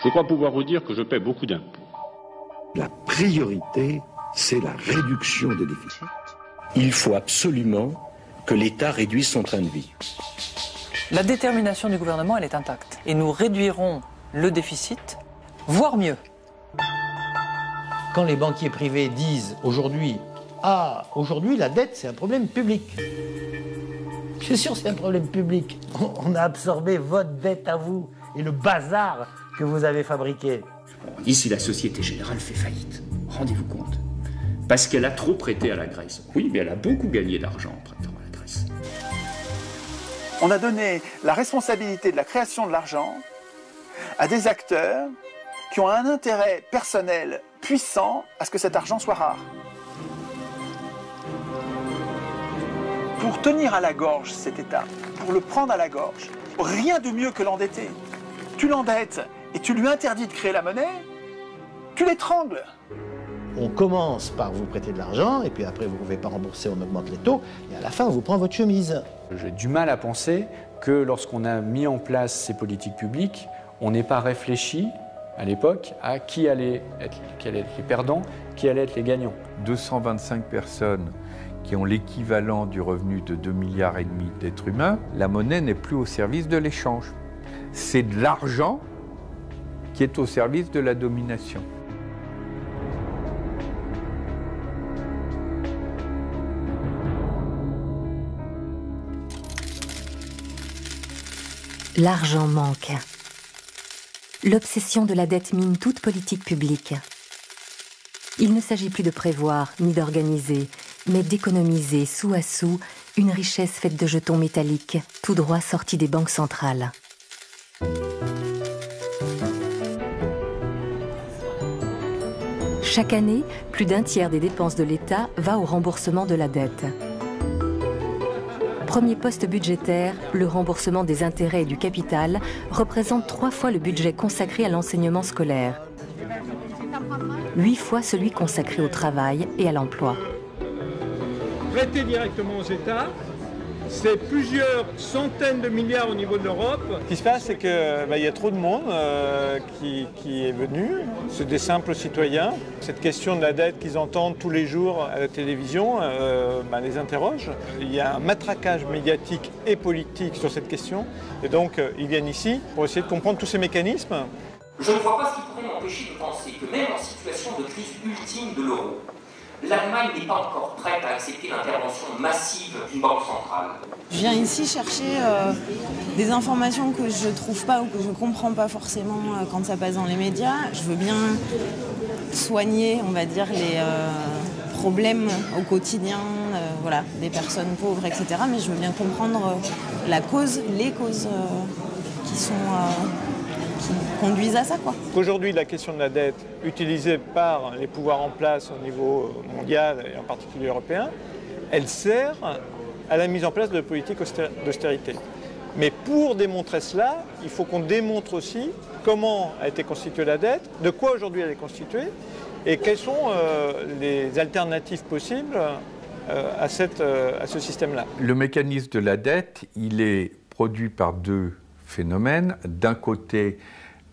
Je crois pouvoir vous dire que je paie beaucoup d'impôts. La priorité, c'est la réduction des déficits. Il faut absolument que l'État réduise son train de vie. La détermination du gouvernement, elle est intacte. Et nous réduirons le déficit, voire mieux. Quand les banquiers privés disent aujourd'hui, ah, aujourd'hui la dette c'est un problème public. Je suis sûr que c'est un problème public. On a absorbé votre dette à vous et le bazar que vous avez fabriqué. On dit si la Société Générale fait faillite, rendez-vous compte. Parce qu'elle a trop prêté à la Grèce. Oui, mais elle a beaucoup gagné d'argent en prêtant à la Grèce. On a donné la responsabilité de la création de l'argent à des acteurs qui ont un intérêt personnel puissant à ce que cet argent soit rare. Pour tenir à la gorge cet État, pour le prendre à la gorge, rien de mieux que l'endetter. Tu l'endettes et tu lui interdis de créer la monnaie, tu l'étrangles. On commence par vous prêter de l'argent, et puis après vous ne pouvez pas rembourser, on augmente les taux, et à la fin on vous prend votre chemise. J'ai du mal à penser que lorsqu'on a mis en place ces politiques publiques, on n'ait pas réfléchi à l'époque à qui allaient être les perdants, qui allaient être les gagnants. 225 personnes qui ont l'équivalent du revenu de 2,5 milliards d'êtres humains, la monnaie n'est plus au service de l'échange. C'est de l'argent qui est au service de la domination. L'argent manque. L'obsession de la dette mine toute politique publique. Il ne s'agit plus de prévoir ni d'organiser, mais d'économiser sou à sou une richesse faite de jetons métalliques, tout droit sortis des banques centrales. Chaque année, plus d'un tiers des dépenses de l'État va au remboursement de la dette. Premier poste budgétaire, le remboursement des intérêts et du capital représente 3 fois le budget consacré à l'enseignement scolaire, 8 fois celui consacré au travail et à l'emploi. Prêter directement aux États, c'est plusieurs centaines de milliards au niveau de l'Europe. Ce qui se passe, c'est qu'il y a trop de monde qui est venu. C'est des simples citoyens. Cette question de la dette qu'ils entendent tous les jours à la télévision les interroge. Il y a un matraquage médiatique et politique sur cette question. Et donc, ils viennent ici pour essayer de comprendre tous ces mécanismes. Je ne vois pas ce qui pourrait m'empêcher de penser que même en situation de crise ultime de l'euro, l'Allemagne n'est pas encore prête à accepter l'intervention massive d'une banque centrale. Je viens ici chercher des informations que je ne trouve pas ou que je ne comprends pas forcément quand ça passe dans les médias. Je veux bien soigner, on va dire, les problèmes au quotidien, des personnes pauvres, etc. Mais je veux bien comprendre les causes qui conduisent à ça, quoi. Aujourd'hui, la question de la dette, utilisée par les pouvoirs en place au niveau mondial et en particulier européen, elle sert à la mise en place de politiques d'austérité. Mais pour démontrer cela, il faut qu'on démontre aussi comment a été constituée la dette, de quoi aujourd'hui elle est constituée, et quelles sont les alternatives possibles à ce système-là. Le mécanisme de la dette, il est produit par deux phénomènes. D'un côté,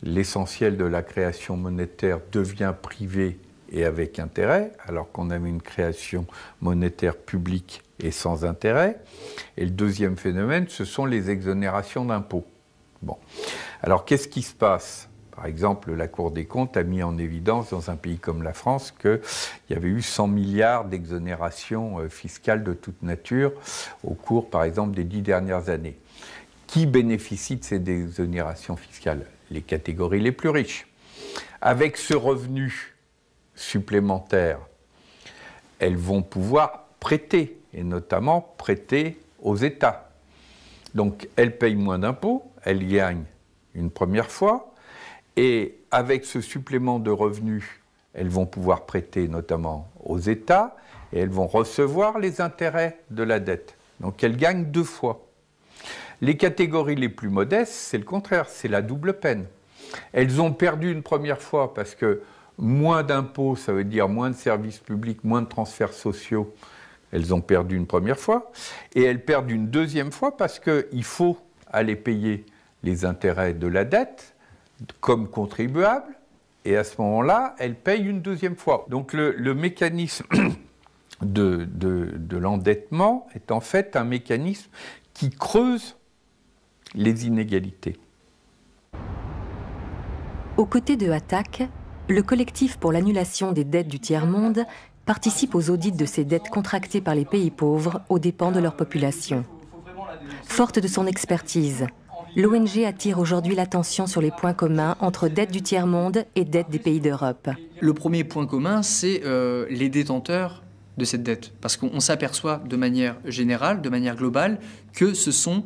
l'essentiel de la création monétaire devient privé et avec intérêt, alors qu'on avait une création monétaire publique et sans intérêt. Et le deuxième phénomène, ce sont les exonérations d'impôts. Bon. Alors, qu'est-ce qui se passe ? Par exemple, la Cour des comptes a mis en évidence dans un pays comme la France qu'il y avait eu 100 milliards d'exonérations fiscales de toute nature au cours, par exemple, des 10 dernières années. Qui bénéficie de ces exonérations fiscales ? Les catégories les plus riches. Avec ce revenu supplémentaire, elles vont pouvoir prêter, et notamment prêter aux États. Donc, elles payent moins d'impôts, elles gagnent une première fois, et avec ce supplément de revenus, elles vont pouvoir prêter notamment aux États, et elles vont recevoir les intérêts de la dette. Donc, elles gagnent 2 fois. Les catégories les plus modestes, c'est le contraire, c'est la double peine. Elles ont perdu une première fois parce que moins d'impôts, ça veut dire moins de services publics, moins de transferts sociaux. Elles ont perdu une première fois. Et elles perdent une deuxième fois parce qu'il faut aller payer les intérêts de la dette. comme contribuable, et à ce moment-là, elle paye une deuxième fois. Donc le mécanisme de l'endettement est en fait un mécanisme qui creuse les inégalités. Aux côtés de Attac, le collectif pour l'annulation des dettes du tiers-monde participe aux audits de ces dettes contractées par les pays pauvres aux dépens de leur population. Forte de son expertise, l'ONG attire aujourd'hui l'attention sur les points communs entre dette du tiers-monde et dette des pays d'Europe. Le premier point commun, c'est les détenteurs de cette dette. Parce qu'on s'aperçoit de manière générale, de manière globale, que ce sont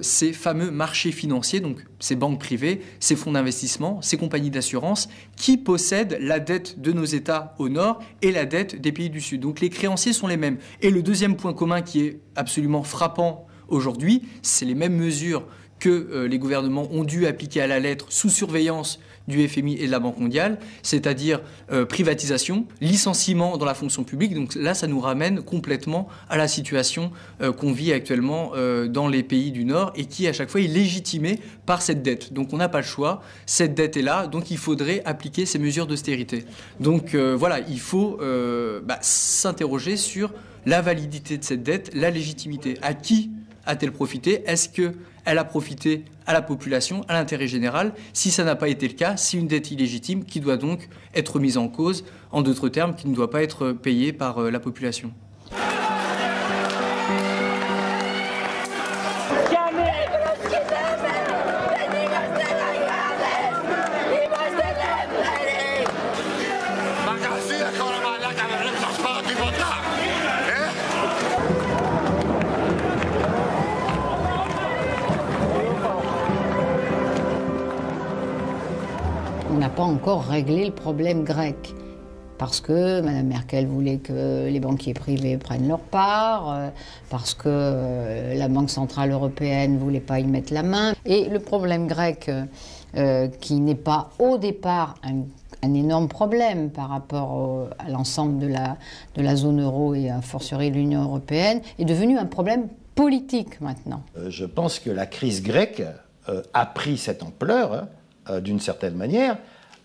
ces fameux marchés financiers, donc ces banques privées, ces fonds d'investissement, ces compagnies d'assurance, qui possèdent la dette de nos États au nord et la dette des pays du sud. Donc les créanciers sont les mêmes. Et le deuxième point commun qui est absolument frappant aujourd'hui, c'est les mêmes mesures que les gouvernements ont dû appliquer à la lettre sous surveillance du FMI et de la Banque mondiale, c'est-à-dire privatisation, licenciement dans la fonction publique. Donc là, ça nous ramène complètement à la situation qu'on vit actuellement dans les pays du Nord et qui, à chaque fois, est légitimée par cette dette. Donc on n'a pas le choix, cette dette est là, donc il faudrait appliquer ces mesures d'austérité. Donc voilà, il faut s'interroger sur la validité de cette dette, la légitimité. À qui a-t-elle profité? Est-ce qu'elle a profité à la population, à l'intérêt général? Si ça n'a pas été le cas, c'est une dette illégitime qui doit donc être mise en cause, en d'autres termes, qui ne doit pas être payée par la population. On n'a pas encore réglé le problème grec. Parce que Mme Merkel voulait que les banquiers privés prennent leur part, parce que la Banque Centrale Européenne ne voulait pas y mettre la main. Et le problème grec, qui n'est pas au départ un énorme problème par rapport à l'ensemble de la zone euro et a fortiori de l'Union européenne, est devenu un problème politique maintenant. Je pense que la crise grecque a pris cette ampleur, d'une certaine manière,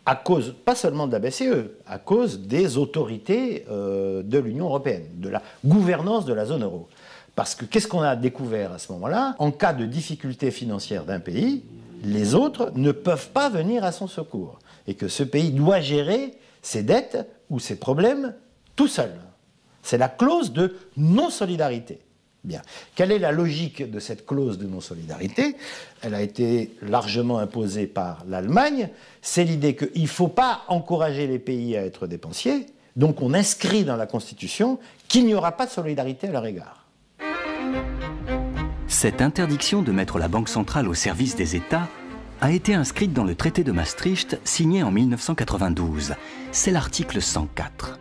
à cause, pas seulement de la BCE, à cause des autorités de l'Union européenne, de la gouvernance de la zone euro. Parce que qu'est-ce qu'on a découvert à ce moment-là? En cas de difficulté financière d'un pays, les autres ne peuvent pas venir à son secours. Et que ce pays doit gérer ses dettes ou ses problèmes tout seul. C'est la clause de non-solidarité. Bien. Quelle est la logique de cette clause de non-solidarité? Elle a été largement imposée par l'Allemagne. C'est l'idée qu'il ne faut pas encourager les pays à être dépensiers, donc on inscrit dans la Constitution qu'il n'y aura pas de solidarité à leur égard. Cette interdiction de mettre la Banque centrale au service des États a été inscrite dans le traité de Maastricht signé en 1992. C'est l'article 104.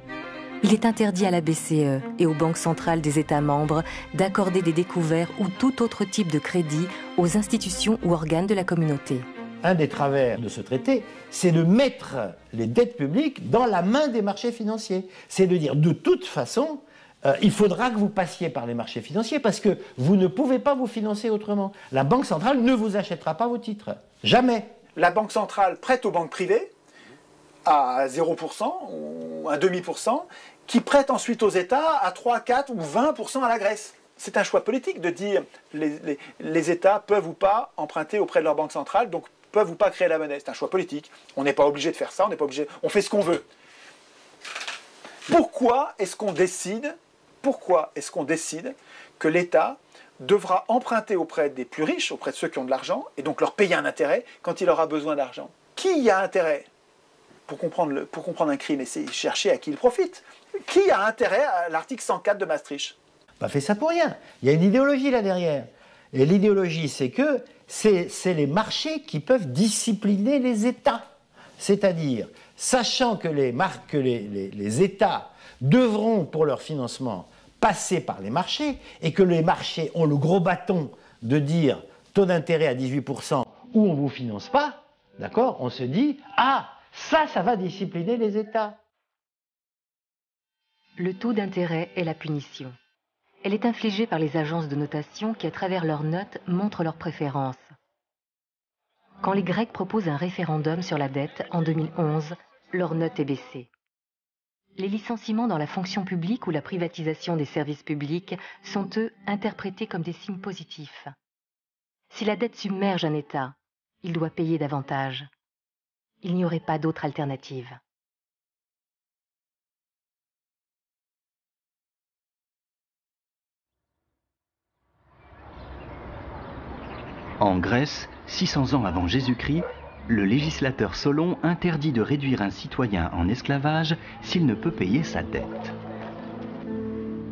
Il est interdit à la BCE et aux banques centrales des États membres d'accorder des découverts ou tout autre type de crédit aux institutions ou organes de la communauté. Un des travers de ce traité, c'est de mettre les dettes publiques dans la main des marchés financiers. C'est de dire, de toute façon, il faudra que vous passiez par les marchés financiers parce que vous ne pouvez pas vous financer autrement. La Banque centrale ne vous achètera pas vos titres. Jamais. La Banque centrale prête aux banques privées à 0% ou 1,5%, qui prête ensuite aux États à 3, 4 ou 20% à la Grèce. C'est un choix politique de dire les États peuvent ou pas emprunter auprès de leur banque centrale, donc peuvent ou pas créer la monnaie. C'est un choix politique. On n'est pas obligé de faire ça, on n'est pas obligé, on fait ce qu'on veut. Pourquoi est-ce qu'on décide que l'État devra emprunter auprès des plus riches, auprès de ceux qui ont de l'argent, et donc leur payer un intérêt quand il aura besoin d'argent? Qui y a intérêt? Pour comprendre un crime, essayez de chercher à qui il profite. Qui a intérêt à l'article 104 de Maastricht? Pas fait ça pour rien. Il y a une idéologie là derrière. Et l'idéologie, c'est que c'est les marchés qui peuvent discipliner les États. C'est-à-dire, sachant que les États devront, pour leur financement, passer par les marchés, et que les marchés ont le gros bâton de dire taux d'intérêt à 18% ou on ne vous finance pas, d'accord? On se dit, ah, ça va discipliner les États. Le taux d'intérêt est la punition. Elle est infligée par les agences de notation qui, à travers leurs notes, montrent leurs préférences. Quand les Grecs proposent un référendum sur la dette en 2011, leur note est baissée. Les licenciements dans la fonction publique ou la privatisation des services publics sont, eux, interprétés comme des signes positifs. Si la dette submerge un État, il doit payer davantage. Il n'y aurait pas d'autre alternative. En Grèce, 600 ans avant Jésus-Christ, le législateur Solon interdit de réduire un citoyen en esclavage s'il ne peut payer sa dette.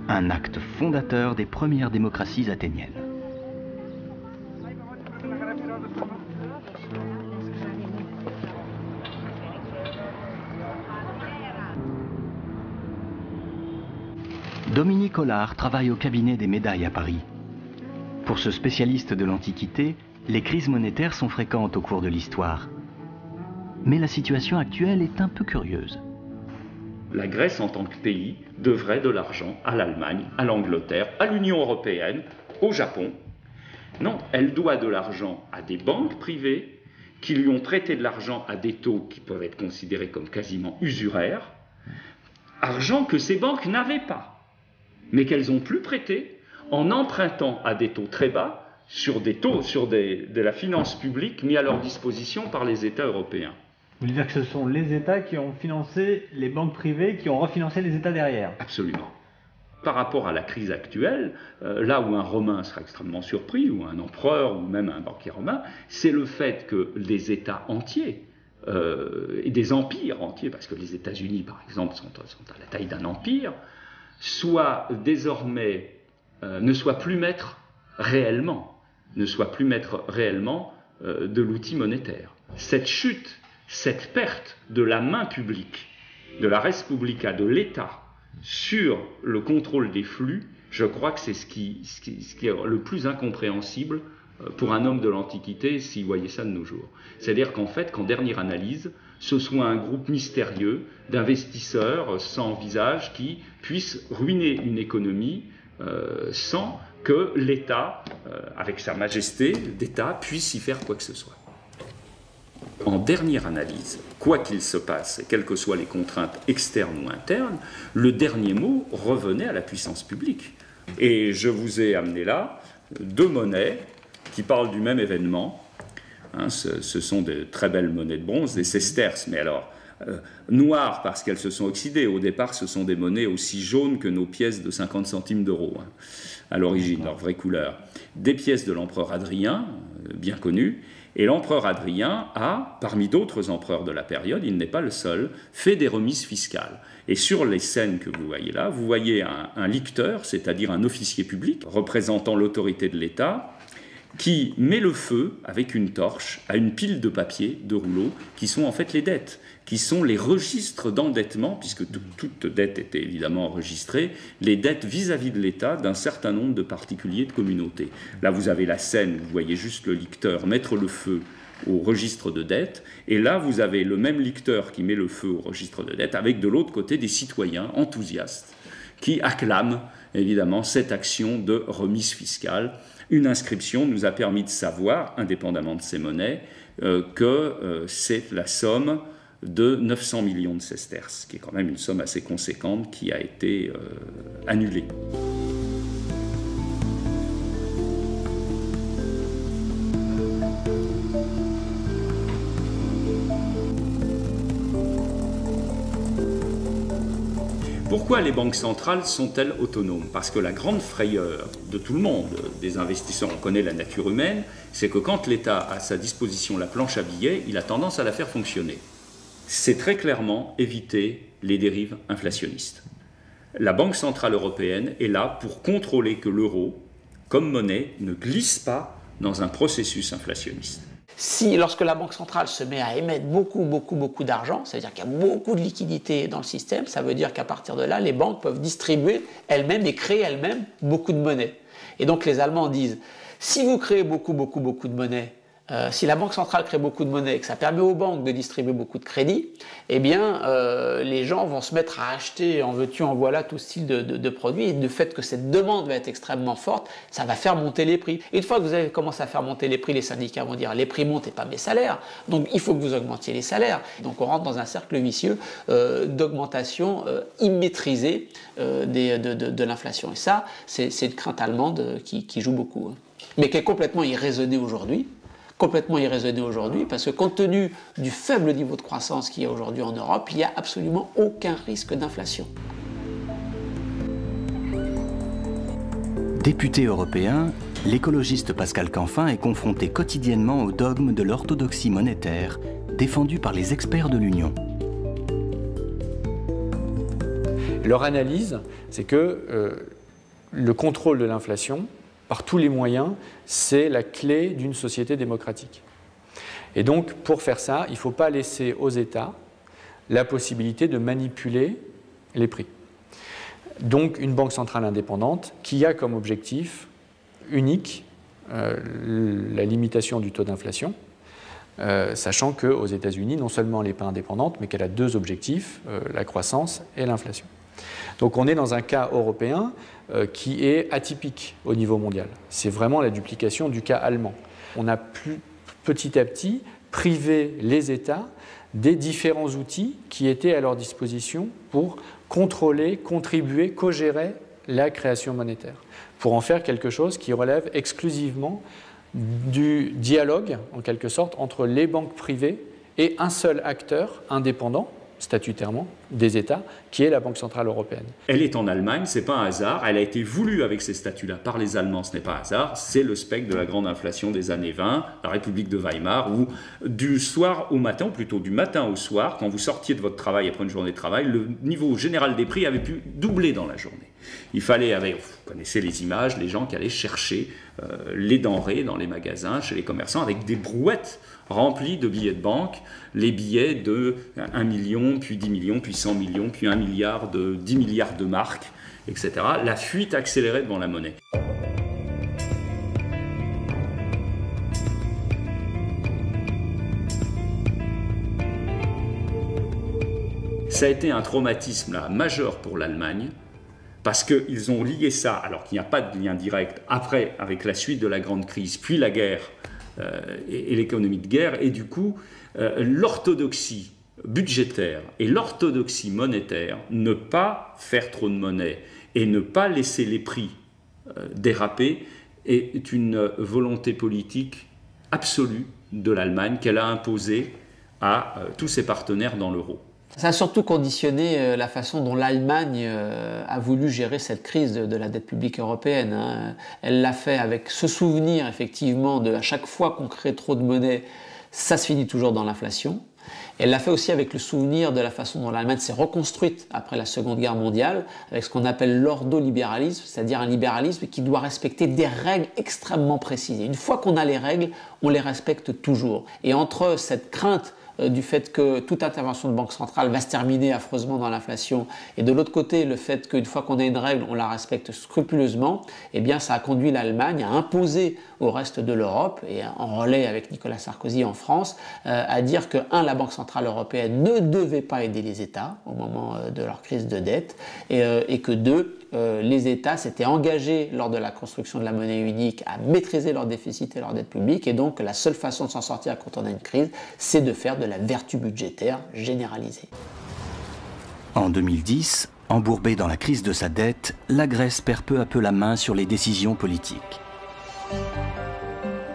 Un acte fondateur des premières démocraties athéniennes. Dominique Hollard travaille au cabinet des médailles à Paris. Pour ce spécialiste de l'Antiquité, les crises monétaires sont fréquentes au cours de l'histoire. Mais la situation actuelle est un peu curieuse. La Grèce, en tant que pays, devrait de l'argent à l'Allemagne, à l'Angleterre, à l'Union européenne, au Japon. Non, elle doit de l'argent à des banques privées qui lui ont prêté de l'argent à des taux qui peuvent être considérés comme quasiment usuraires, argent que ces banques n'avaient pas, mais qu'elles ont pu prêter en empruntant à des taux très bas sur de la finance publique mis à leur disposition par les États européens. Vous voulez dire que ce sont les États qui ont financé les banques privées, qui ont refinancé les États derrière? Absolument. Par rapport à la crise actuelle, là où un Romain sera extrêmement surpris, ou un empereur, ou même un banquier romain, c'est le fait que des États entiers, et des empires entiers, parce que les États-Unis, par exemple, sont à la taille d'un empire, soient désormais ne soit plus maître réellement de l'outil monétaire. Cette chute, cette perte de la main publique, de la res publica, de l'État sur le contrôle des flux, je crois que c'est ce qui est le plus incompréhensible pour un homme de l'Antiquité s'il voyait ça de nos jours. C'est-à-dire qu'en fait, qu'en dernière analyse, ce soit un groupe mystérieux d'investisseurs sans visage qui puissent ruiner une économie sans que l'État, avec sa majesté d'État, puisse y faire quoi que ce soit. En dernière analyse, quoi qu'il se passe, et quelles que soient les contraintes externes ou internes, le dernier mot revenait à la puissance publique. Et je vous ai amené là deux monnaies qui parlent du même événement. Ce sont de très belles monnaies de bronze, des sesterces, mais alors noires parce qu'elles se sont oxydées. Au départ, ce sont des monnaies aussi jaunes que nos pièces de 50 centimes d'euros, à l'origine, leur vraie couleur. Des pièces de l'empereur Hadrien, bien connues, et l'empereur Hadrien a, parmi d'autres empereurs de la période, il n'est pas le seul, fait des remises fiscales. Et sur les scènes que vous voyez là, vous voyez un licteur, c'est-à-dire un officier public, représentant l'autorité de l'État, qui met le feu avec une torche à une pile de papier, de rouleaux, qui sont en fait les dettes, qui sont les registres d'endettement, puisque toute dette était évidemment enregistrée, les dettes vis-à-vis de l'État d'un certain nombre de particuliers de communautés. Là, vous avez la scène, vous voyez juste le licteur mettre le feu au registre de dettes, et là, vous avez le même licteur qui met le feu au registre de dettes, avec de l'autre côté des citoyens enthousiastes qui acclament évidemment cette action de remise fiscale. Une inscription nous a permis de savoir, indépendamment de ces monnaies, que c'est la somme de 900 millions de sesterces, qui est quand même une somme assez conséquente qui a été annulée. Pourquoi les banques centrales sont-elles autonomes? Parce que la grande frayeur de tout le monde, des investisseurs, on connaît la nature humaine, c'est que quand l'État a à sa disposition la planche à billets, il a tendance à la faire fonctionner. C'est très clairement éviter les dérives inflationnistes. La Banque centrale européenne est là pour contrôler que l'euro, comme monnaie, ne glisse pas dans un processus inflationniste. Si, lorsque la Banque centrale se met à émettre beaucoup d'argent, c'est-à-dire qu'il y a beaucoup de liquidités dans le système, ça veut dire qu'à partir de là, les banques peuvent distribuer elles-mêmes et créer elles-mêmes beaucoup de monnaie. Et donc les Allemands disent, si vous créez beaucoup de monnaie, Si la Banque centrale crée beaucoup de monnaie et que ça permet aux banques de distribuer beaucoup de crédits, eh bien, les gens vont se mettre à acheter en veux-tu, en voilà tout style de produits. Et le fait que cette demande va être extrêmement forte, ça va faire monter les prix. Et une fois que vous avez commencé à faire monter les prix, les syndicats vont dire les prix montent et pas mes salaires. Donc il faut que vous augmentiez les salaires. Donc on rentre dans un cercle vicieux d'augmentation immaîtrisée de l'inflation. Et ça, c'est une crainte allemande qui joue beaucoup, hein. Mais qui est complètement irraisonnée aujourd'hui. Parce que compte tenu du faible niveau de croissance qu'il y a aujourd'hui en Europe, il n'y a absolument aucun risque d'inflation. Député européen, l'écologiste Pascal Canfin est confronté quotidiennement au dogme de l'orthodoxie monétaire, défendu par les experts de l'Union. Leur analyse, c'est que le contrôle de l'inflation, par tous les moyens, c'est la clé d'une société démocratique. Et donc, pour faire ça, il ne faut pas laisser aux États la possibilité de manipuler les prix. Donc, une banque centrale indépendante qui a comme objectif unique la limitation du taux d'inflation, sachant qu'aux États-Unis, non seulement elle n'est pas indépendante, mais qu'elle a deux objectifs, la croissance et l'inflation. Donc on est dans un cas européen qui est atypique au niveau mondial. C'est vraiment la duplication du cas allemand. On a petit à petit privé les États des différents outils qui étaient à leur disposition pour contrôler, contribuer, co-gérer la création monétaire, pour en faire quelque chose qui relève exclusivement du dialogue, en quelque sorte, entre les banques privées et un seul acteur indépendant, statutairement, des États, qui est la Banque centrale européenne. Elle est en Allemagne, ce n'est pas un hasard, elle a été voulue avec ces statuts-là par les Allemands, ce n'est pas un hasard, c'est le spectre de la grande inflation des années 20, la République de Weimar, où du soir au matin, ou plutôt du matin au soir, quand vous sortiez de votre travail après une journée de travail, le niveau général des prix avait pu doubler dans la journée. Il fallait, vous connaissez les images, les gens qui allaient chercher les denrées dans les magasins, chez les commerçants, avec des brouettes remplies de billets de banque, les billets de 1 million, puis 10 millions, puis 100 millions, puis 1 milliard, 10 milliards de marques, etc. La fuite accélérée devant la monnaie. Ça a été un traumatisme là, majeur pour l'Allemagne, parce qu'ils ont lié ça, alors qu'il n'y a pas de lien direct, après, avec la suite de la grande crise, puis la guerre et l'économie de guerre, et du coup, l'orthodoxie budgétaire et l'orthodoxie monétaire, ne pas faire trop de monnaie et ne pas laisser les prix déraper, est une volonté politique absolue de l'Allemagne qu'elle a imposée à tous ses partenaires dans l'euro. Ça a surtout conditionné la façon dont l'Allemagne a voulu gérer cette crise de la dette publique européenne, hein. Elle l'a fait avec ce souvenir, effectivement, de à chaque fois qu'on crée trop de monnaie, ça se finit toujours dans l'inflation. Elle l'a fait aussi avec le souvenir de la façon dont l'Allemagne s'est reconstruite après la Seconde Guerre mondiale, avec ce qu'on appelle l'ordolibéralisme, c'est-à-dire un libéralisme qui doit respecter des règles extrêmement précises. Et une fois qu'on a les règles, on les respecte toujours. Et entre cette crainte du fait que toute intervention de banque centrale va se terminer affreusement dans l'inflation, et de l'autre côté le fait qu'une fois qu'on a une règle, on la respecte scrupuleusement, eh bien ça a conduit l'Allemagne à imposer au reste de l'Europe, et en relais avec Nicolas Sarkozy en France, à dire que, la Banque centrale européenne ne devait pas aider les États au moment de leur crise de dette, et que deux, les États s'étaient engagés lors de la construction de la monnaie unique à maîtriser leur déficit et leur dette publique, et donc la seule façon de s'en sortir quand on a une crise, c'est de faire de la vertu budgétaire généralisée. En 2010, embourbée dans la crise de sa dette, la Grèce perd peu à peu la main sur les décisions politiques.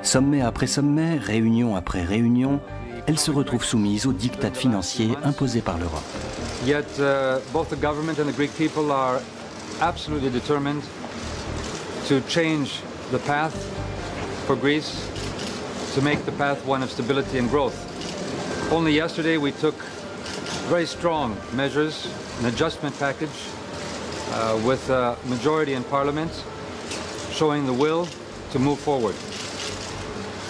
Sommet après sommet, réunion après réunion, elle se retrouve soumise aux diktats financiers imposés par l'Europe. Yet both the government and the Greek people are absolutely determined to change the path for Greece, to make the path one of stability and growth. Only yesterday we took very strong measures, an adjustment package with a majority in Parliament, showing the will to move forward.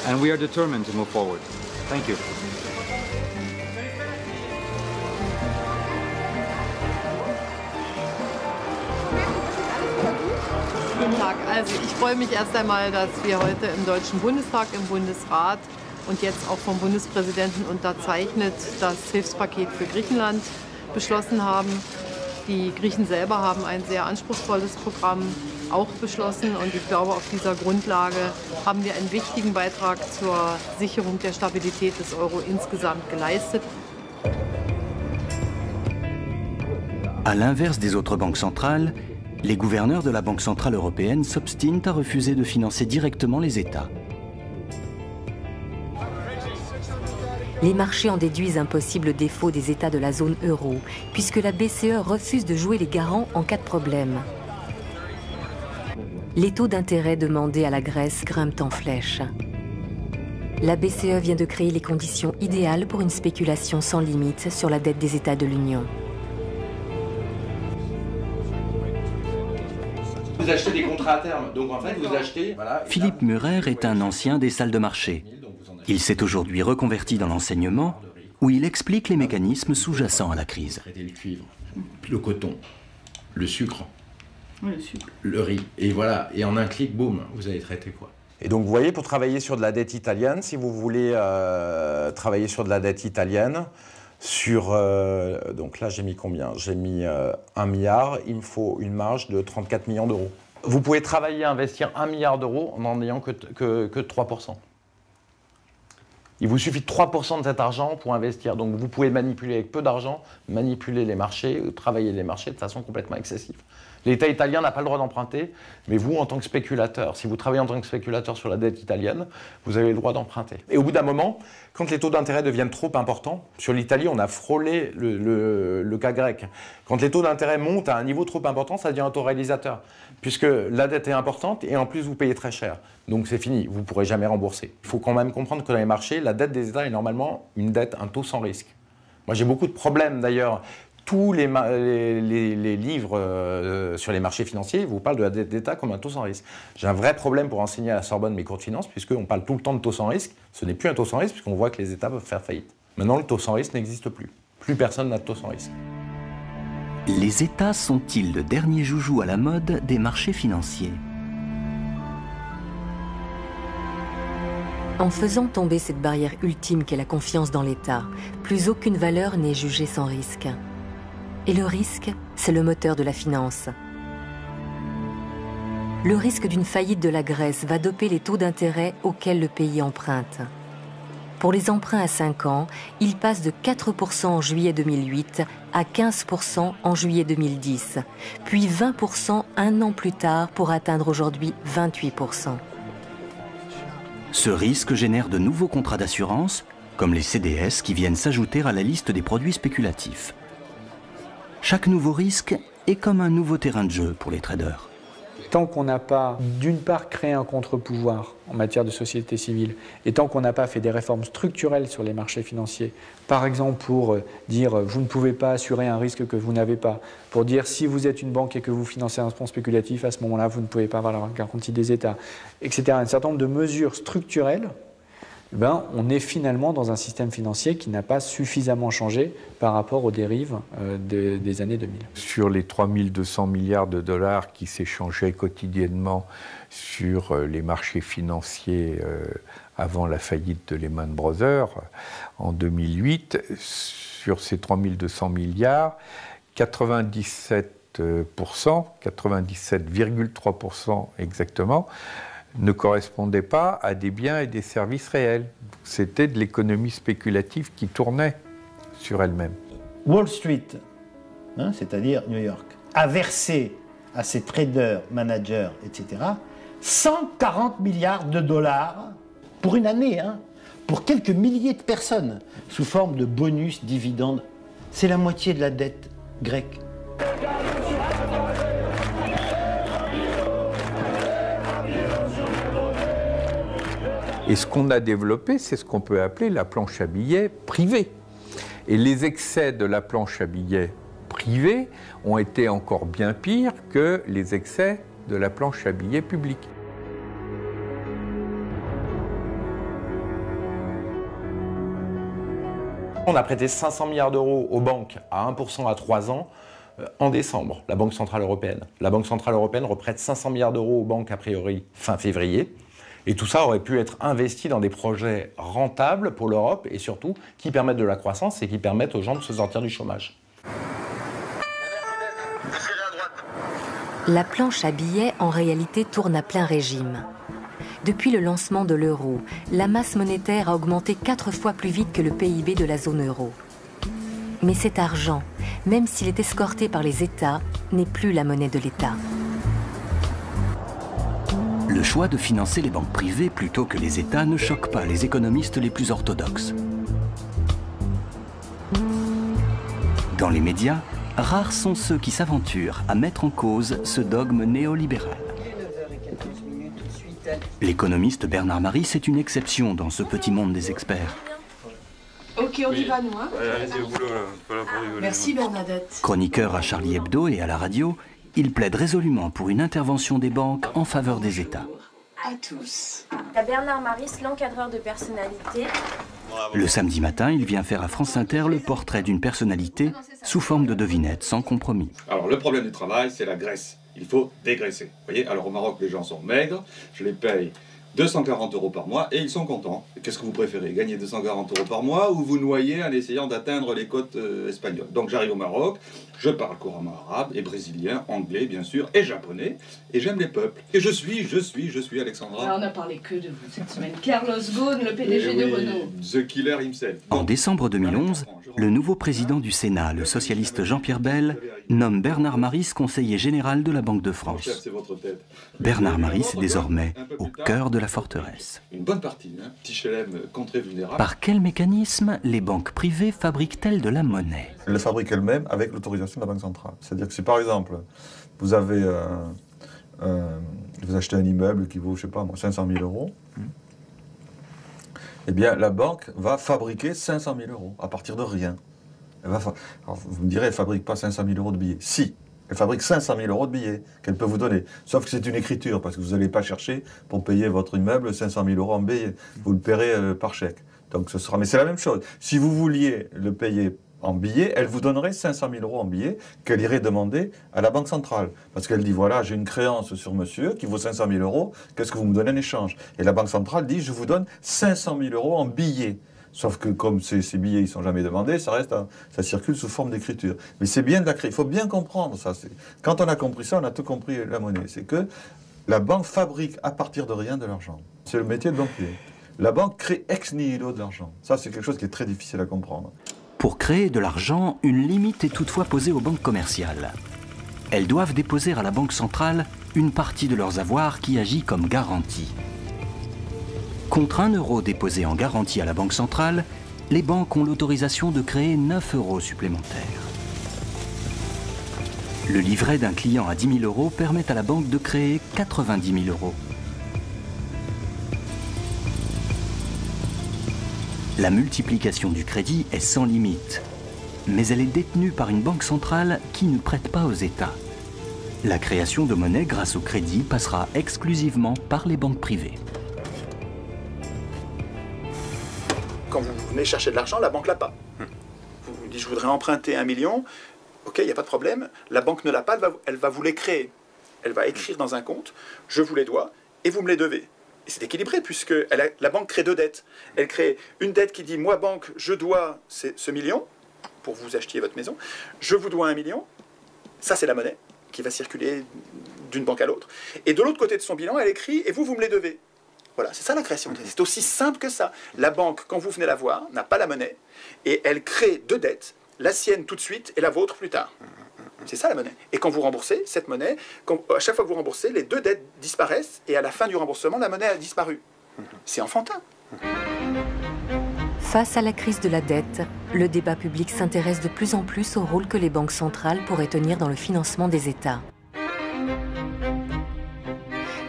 And we are determined to move forward. Thank you. Guten Tag. Also ich freue mich erst einmal, dass wir heute im Deutschen Bundestag, im Bundesrat und jetzt auch vom Bundespräsidenten unterzeichnet, das Hilfspaket für Griechenland beschlossen haben. Die Griechen selber haben ein sehr anspruchsvolles Programm auch beschlossen und ich glaube, auf dieser Grundlage haben wir einen wichtigen Beitrag zur Sicherung der Stabilität des Euro insgesamt geleistet. À l'inverse des autres banques centrales, les gouverneurs de la Banque centrale européenne s'obstinent à refuser de financer directement les États. Les marchés en déduisent un possible défaut des États de la zone euro, puisque la BCE refuse de jouer les garants en cas de problème. Les taux d'intérêt demandés à la Grèce grimpent en flèche. La BCE vient de créer les conditions idéales pour une spéculation sans limite sur la dette des États de l'Union. Vous achetez des contrats à terme, donc en fait vous achetez... Voilà, Philippe Murer est un ancien des salles de marché. Il s'est aujourd'hui reconverti dans l'enseignement, où il explique les mécanismes sous-jacents à la crise. Le cuivre, le coton, le sucre, le riz, et voilà, et en un clic, boum, vous avez traité quoi. Et donc vous voyez, pour travailler sur de la dette italienne, si vous voulez travailler sur de la dette italienne, donc là j'ai mis combien? J'ai mis 1 milliard, il me faut une marge de 34 millions d'euros. Vous pouvez travailler, investir 1 milliard d'euros en n'en ayant que 3%. Il vous suffit de 3% de cet argent pour investir. Donc vous pouvez manipuler avec peu d'argent, manipuler les marchés, travailler les marchés de façon complètement excessive. L'État italien n'a pas le droit d'emprunter, mais vous, en tant que spéculateur, si vous travaillez en tant que spéculateur sur la dette italienne, vous avez le droit d'emprunter. Et au bout d'un moment, quand les taux d'intérêt deviennent trop importants, sur l'Italie, on a frôlé le cas grec. Quand les taux d'intérêt montent à un niveau trop important, ça devient autoréalisateur, puisque la dette est importante et en plus vous payez très cher. Donc c'est fini, vous ne pourrez jamais rembourser. Il faut quand même comprendre que dans les marchés, la dette des États est normalement un taux sans risque. Moi j'ai beaucoup de problèmes d'ailleurs. Tous les livres sur les marchés financiers vous parlent de la dette d'État comme un taux sans risque. J'ai un vrai problème pour enseigner à la Sorbonne mes cours de finance, puisqu'on parle tout le temps de taux sans risque. Ce n'est plus un taux sans risque, puisqu'on voit que les États peuvent faire faillite. Maintenant, le taux sans risque n'existe plus. Plus personne n'a de taux sans risque. Les États sont-ils le dernier joujou à la mode des marchés financiers? En faisant tomber cette barrière ultime qu'est la confiance dans l'État, plus aucune valeur n'est jugée sans risque. Et le risque, c'est le moteur de la finance. Le risque d'une faillite de la Grèce va doper les taux d'intérêt auxquels le pays emprunte. Pour les emprunts à 5 ans, ils passent de 4% en juillet 2008 à 15% en juillet 2010, puis 20% un an plus tard pour atteindre aujourd'hui 28%. Ce risque génère de nouveaux contrats d'assurance, comme les CDS qui viennent s'ajouter à la liste des produits spéculatifs. Chaque nouveau risque est comme un nouveau terrain de jeu pour les traders. Tant qu'on n'a pas, d'une part, créé un contre-pouvoir en matière de société civile, et tant qu'on n'a pas fait des réformes structurelles sur les marchés financiers, par exemple pour dire vous ne pouvez pas assurer un risque que vous n'avez pas, pour dire si vous êtes une banque et que vous financez un fonds spéculatif, à ce moment-là, vous ne pouvez pas avoir la garantie des États, etc. Un certain nombre de mesures structurelles, on est finalement dans un système financier qui n'a pas suffisamment changé par rapport aux dérives des années 2000. Sur les 3200 milliards de dollars qui s'échangeaient quotidiennement sur les marchés financiers avant la faillite de Lehman Brothers en 2008, sur ces 3200 milliards, 97,3% exactement, ne correspondait pas à des biens et des services réels. C'était de l'économie spéculative qui tournait sur elle-même. Wall Street, c'est-à-dire New York, a versé à ses traders, managers, etc., 140 milliards de dollars pour une année, pour quelques milliers de personnes, sous forme de bonus, dividendes. C'est la moitié de la dette grecque. Et ce qu'on a développé, c'est ce qu'on peut appeler la planche à billets privée. Et les excès de la planche à billets privée ont été encore bien pires que les excès de la planche à billets publique. On a prêté 500 milliards d'euros aux banques à 1% à 3 ans en décembre, la Banque Centrale Européenne. La Banque Centrale Européenne reprête 500 milliards d'euros aux banques a priori fin février. Et tout ça aurait pu être investi dans des projets rentables pour l'Europe et surtout qui permettent de la croissance et qui permettent aux gens de se sortir du chômage. La planche à billets, en réalité, tourne à plein régime. Depuis le lancement de l'euro, la masse monétaire a augmenté 4 fois plus vite que le PIB de la zone euro. Mais cet argent, même s'il est escorté par les États, n'est plus la monnaie de l'État. Le choix de financer les banques privées plutôt que les États ne choque pas les économistes les plus orthodoxes. Dans les médias, rares sont ceux qui s'aventurent à mettre en cause ce dogme néolibéral. L'économiste Bernard Maris est une exception dans ce petit monde des experts. Ok, on y va, nous, hein? Allez-y, au boulot, là. Pas là pour rigoler. Merci, Bernadette. Chroniqueur à Charlie Hebdo et à la radio, il plaide résolument pour une intervention des banques en faveur des États. À tous. À Bernard Maris, l'encadreur de personnalité. Le samedi matin, il vient faire à France Inter le portrait d'une personnalité sous forme de devinette, sans compromis. Alors, le problème du travail, c'est la graisse. Il faut dégraisser. Vous voyez, alors au Maroc, les gens sont maigres, je les paye 240 € par mois et ils sont contents. Qu'est-ce que vous préférez, gagner 240 € par mois ou vous noyer en essayant d'atteindre les côtes espagnoles? Donc j'arrive au Maroc, je parle couramment arabe et brésilien, anglais bien sûr, et japonais, et j'aime les peuples. Et je suis Alexandra. Alors, on n'a parlé que de vous cette semaine. Carlos Ghosn, le PDG de Renault. The Killer himself. En décembre 2011, le nouveau président du Sénat, le socialiste Jean-Pierre Bel, nomme Bernard Maris conseiller général de la Banque de France. Bernard Maris est désormais au cœur de la forteresse. Une bonne partie, hein, petit chelem contré vulnérable. Par quel mécanisme les banques privées fabriquent-elles de la monnaie? Elles le fabriquent elles-mêmes avec l'autorisation de la Banque centrale. C'est-à-dire que si par exemple, vous avez vous achetez un immeuble qui vaut, je sais pas moi, 500 000 €, eh bien la banque va fabriquer 500 000 € à partir de rien. Alors, vous me direz, elle ne fabrique pas 500 000 € de billets. Si, elle fabrique 500 000 € de billets qu'elle peut vous donner. Sauf que c'est une écriture, parce que vous n'allez pas chercher pour payer votre immeuble 500 000 € en billets. Vous le paierez par chèque. Donc ce sera. Mais c'est la même chose. Si vous vouliez le payer en billets, elle vous donnerait 500 000 € en billets qu'elle irait demander à la Banque centrale. Parce qu'elle dit, voilà, j'ai une créance sur monsieur qui vaut 500 000 €, qu'est-ce que vous me donnez en échange? Et la Banque centrale dit, je vous donne 500 000 € en billets. Sauf que comme ces billets ils ne sont jamais demandés, ça circule sous forme d'écriture. Mais c'est bien de la créer. Il faut bien comprendre ça. Quand on a compris ça, on a tout compris la monnaie. C'est que la banque fabrique à partir de rien de l'argent. C'est le métier de banquier. La banque crée ex nihilo de l'argent. Ça, c'est quelque chose qui est très difficile à comprendre. Pour créer de l'argent, une limite est toutefois posée aux banques commerciales. Elles doivent déposer à la Banque centrale une partie de leurs avoirs qui agit comme garantie. Contre 1 € déposé en garantie à la Banque centrale, les banques ont l'autorisation de créer 9 € supplémentaires. Le livret d'un client à 10 000 € permet à la banque de créer 90 000 €. La multiplication du crédit est sans limite, mais elle est détenue par une banque centrale qui ne prête pas aux États. La création de monnaie grâce au crédit passera exclusivement par les banques privées. Quand vous venez chercher de l'argent, la banque l'a pas. Vous dites, je voudrais emprunter 1 million, ok, il n'y a pas de problème, la banque ne l'a pas, elle va vous les créer. Elle va écrire dans un compte, je vous les dois, et vous me les devez. Et c'est équilibré, puisque la banque crée 2 dettes. Elle crée une dette qui dit, moi banque, je dois ce million, pour vous achetiez votre maison, je vous dois 1 million, ça c'est la monnaie, qui va circuler d'une banque à l'autre. Et de l'autre côté de son bilan, elle écrit, et vous me les devez. Voilà, c'est ça la création. C'est aussi simple que ça. La banque, quand vous venez la voir, n'a pas la monnaie, et elle crée 2 dettes, la sienne tout de suite et la vôtre plus tard. C'est ça la monnaie. Et quand vous remboursez cette monnaie, à chaque fois que vous remboursez, les 2 dettes disparaissent, et à la fin du remboursement, la monnaie a disparu. C'est enfantin. Face à la crise de la dette, le débat public s'intéresse de plus en plus au rôle que les banques centrales pourraient tenir dans le financement des États.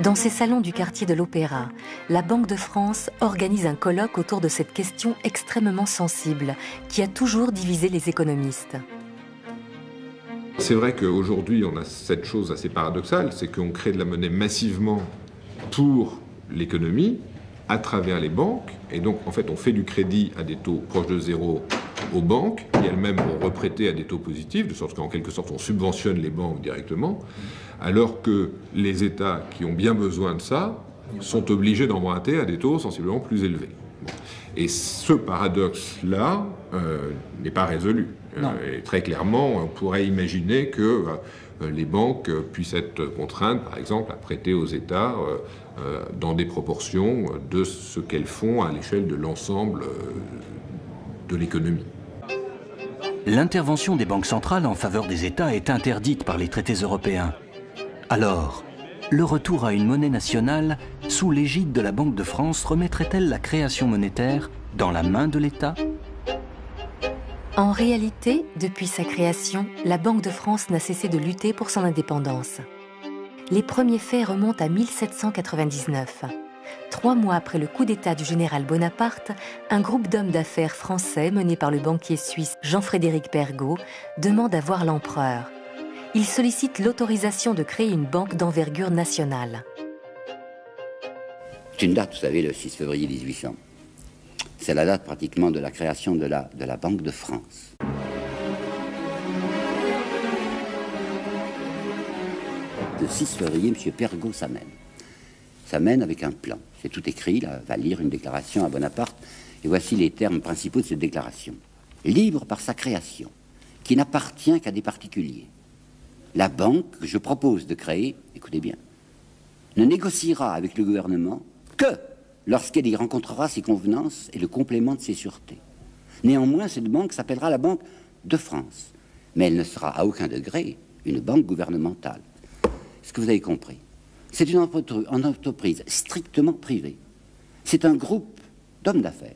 Dans ces salons du quartier de l'Opéra, la Banque de France organise un colloque autour de cette question extrêmement sensible qui a toujours divisé les économistes. C'est vrai qu'aujourd'hui, on a cette chose assez paradoxale, c'est qu'on crée de la monnaie massivement pour l'économie, à travers les banques, et donc en fait on fait du crédit à des taux proches de zéro aux banques, qui elles-mêmes vont reprêter à des taux positifs, de sorte qu'en quelque sorte on subventionne les banques directement, alors que les États qui ont bien besoin de ça sont obligés d'emprunter à des taux sensiblement plus élevés. Et ce paradoxe-là n'est pas résolu. Et très clairement, on pourrait imaginer que les banques puissent être contraintes, par exemple, à prêter aux États dans des proportions de ce qu'elles font à l'échelle de l'ensemble de l'économie. L'intervention des banques centrales en faveur des États est interdite par les traités européens. Alors, le retour à une monnaie nationale sous l'égide de la Banque de France remettrait-elle la création monétaire dans la main de l'État ? En réalité, depuis sa création, la Banque de France n'a cessé de lutter pour son indépendance. Les premiers faits remontent à 1799. 3 mois après le coup d'État du général Bonaparte, un groupe d'hommes d'affaires français mené par le banquier suisse Jean-Frédéric Pergaud demande à voir l'empereur. Il sollicite l'autorisation de créer une banque d'envergure nationale. C'est une date, vous savez, le 6 février 1800. C'est la date pratiquement de la création de la Banque de France. Le 6 février, M. Pergaud s'amène avec un plan. C'est tout écrit, il va lire une déclaration à Bonaparte, et voici les termes principaux de cette déclaration. Libre par sa création, qui n'appartient qu'à des particuliers. La banque que je propose de créer, écoutez bien, ne négociera avec le gouvernement que lorsqu'elle y rencontrera ses convenances et le complément de ses sûretés. Néanmoins, cette banque s'appellera la Banque de France, mais elle ne sera à aucun degré une banque gouvernementale. Est-ce que vous avez compris? C'est une entreprise strictement privée. C'est un groupe d'hommes d'affaires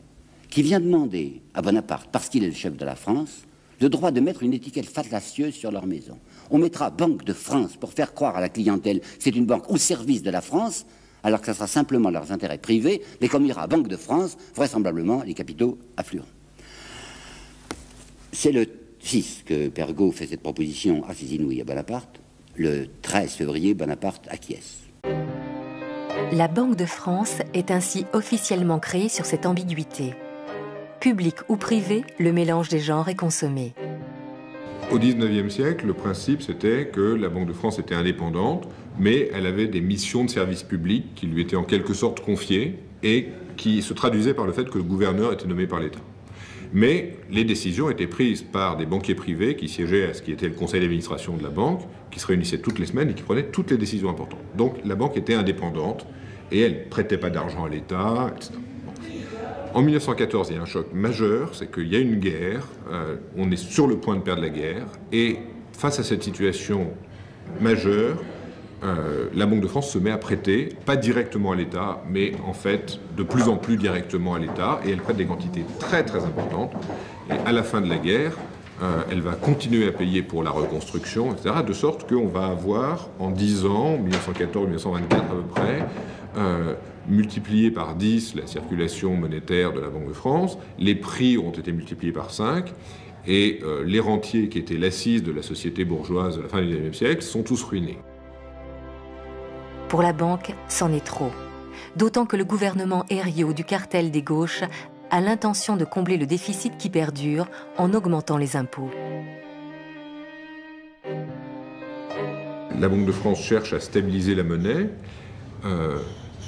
qui vient demander à Bonaparte, parce qu'il est le chef de la France, le droit de mettre une étiquette fallacieuse sur leur maison. On mettra Banque de France pour faire croire à la clientèle c'est une banque au service de la France, alors que ce sera simplement leurs intérêts privés, mais comme il y aura Banque de France, vraisemblablement les capitaux afflueront. C'est le 6 que Pergaud fait cette proposition assez inouïe à Bonaparte. Le 13 février, Bonaparte acquiesce. La Banque de France est ainsi officiellement créée sur cette ambiguïté. Public ou privé, le mélange des genres est consommé. Au XIXe siècle, le principe c'était que la Banque de France était indépendante, mais elle avait des missions de service public qui lui étaient en quelque sorte confiées et qui se traduisaient par le fait que le gouverneur était nommé par l'État. Mais les décisions étaient prises par des banquiers privés qui siégeaient à ce qui était le conseil d'administration de la banque, qui se réunissait toutes les semaines et qui prenaient toutes les décisions importantes. Donc la banque était indépendante et elle ne prêtait pas d'argent à l'État, etc. En 1914, il y a un choc majeur, c'est qu'il y a une guerre, on est sur le point de perdre la guerre, et face à cette situation majeure, la Banque de France se met à prêter, pas directement à l'État, mais en fait de plus en plus directement à l'État, et elle prête des quantités très très importantes. Et à la fin de la guerre, elle va continuer à payer pour la reconstruction, etc., de sorte qu'on va avoir en 10 ans, 1914-1924 à peu près, multiplié par 10 la circulation monétaire de la Banque de France, les prix ont été multipliés par 5, et les rentiers qui étaient l'assise de la société bourgeoise de la fin du XIXe siècle sont tous ruinés. Pour la banque, c'en est trop. D'autant que le gouvernement Herriot du cartel des gauches a l'intention de combler le déficit qui perdure en augmentant les impôts. La Banque de France cherche à stabiliser la monnaie.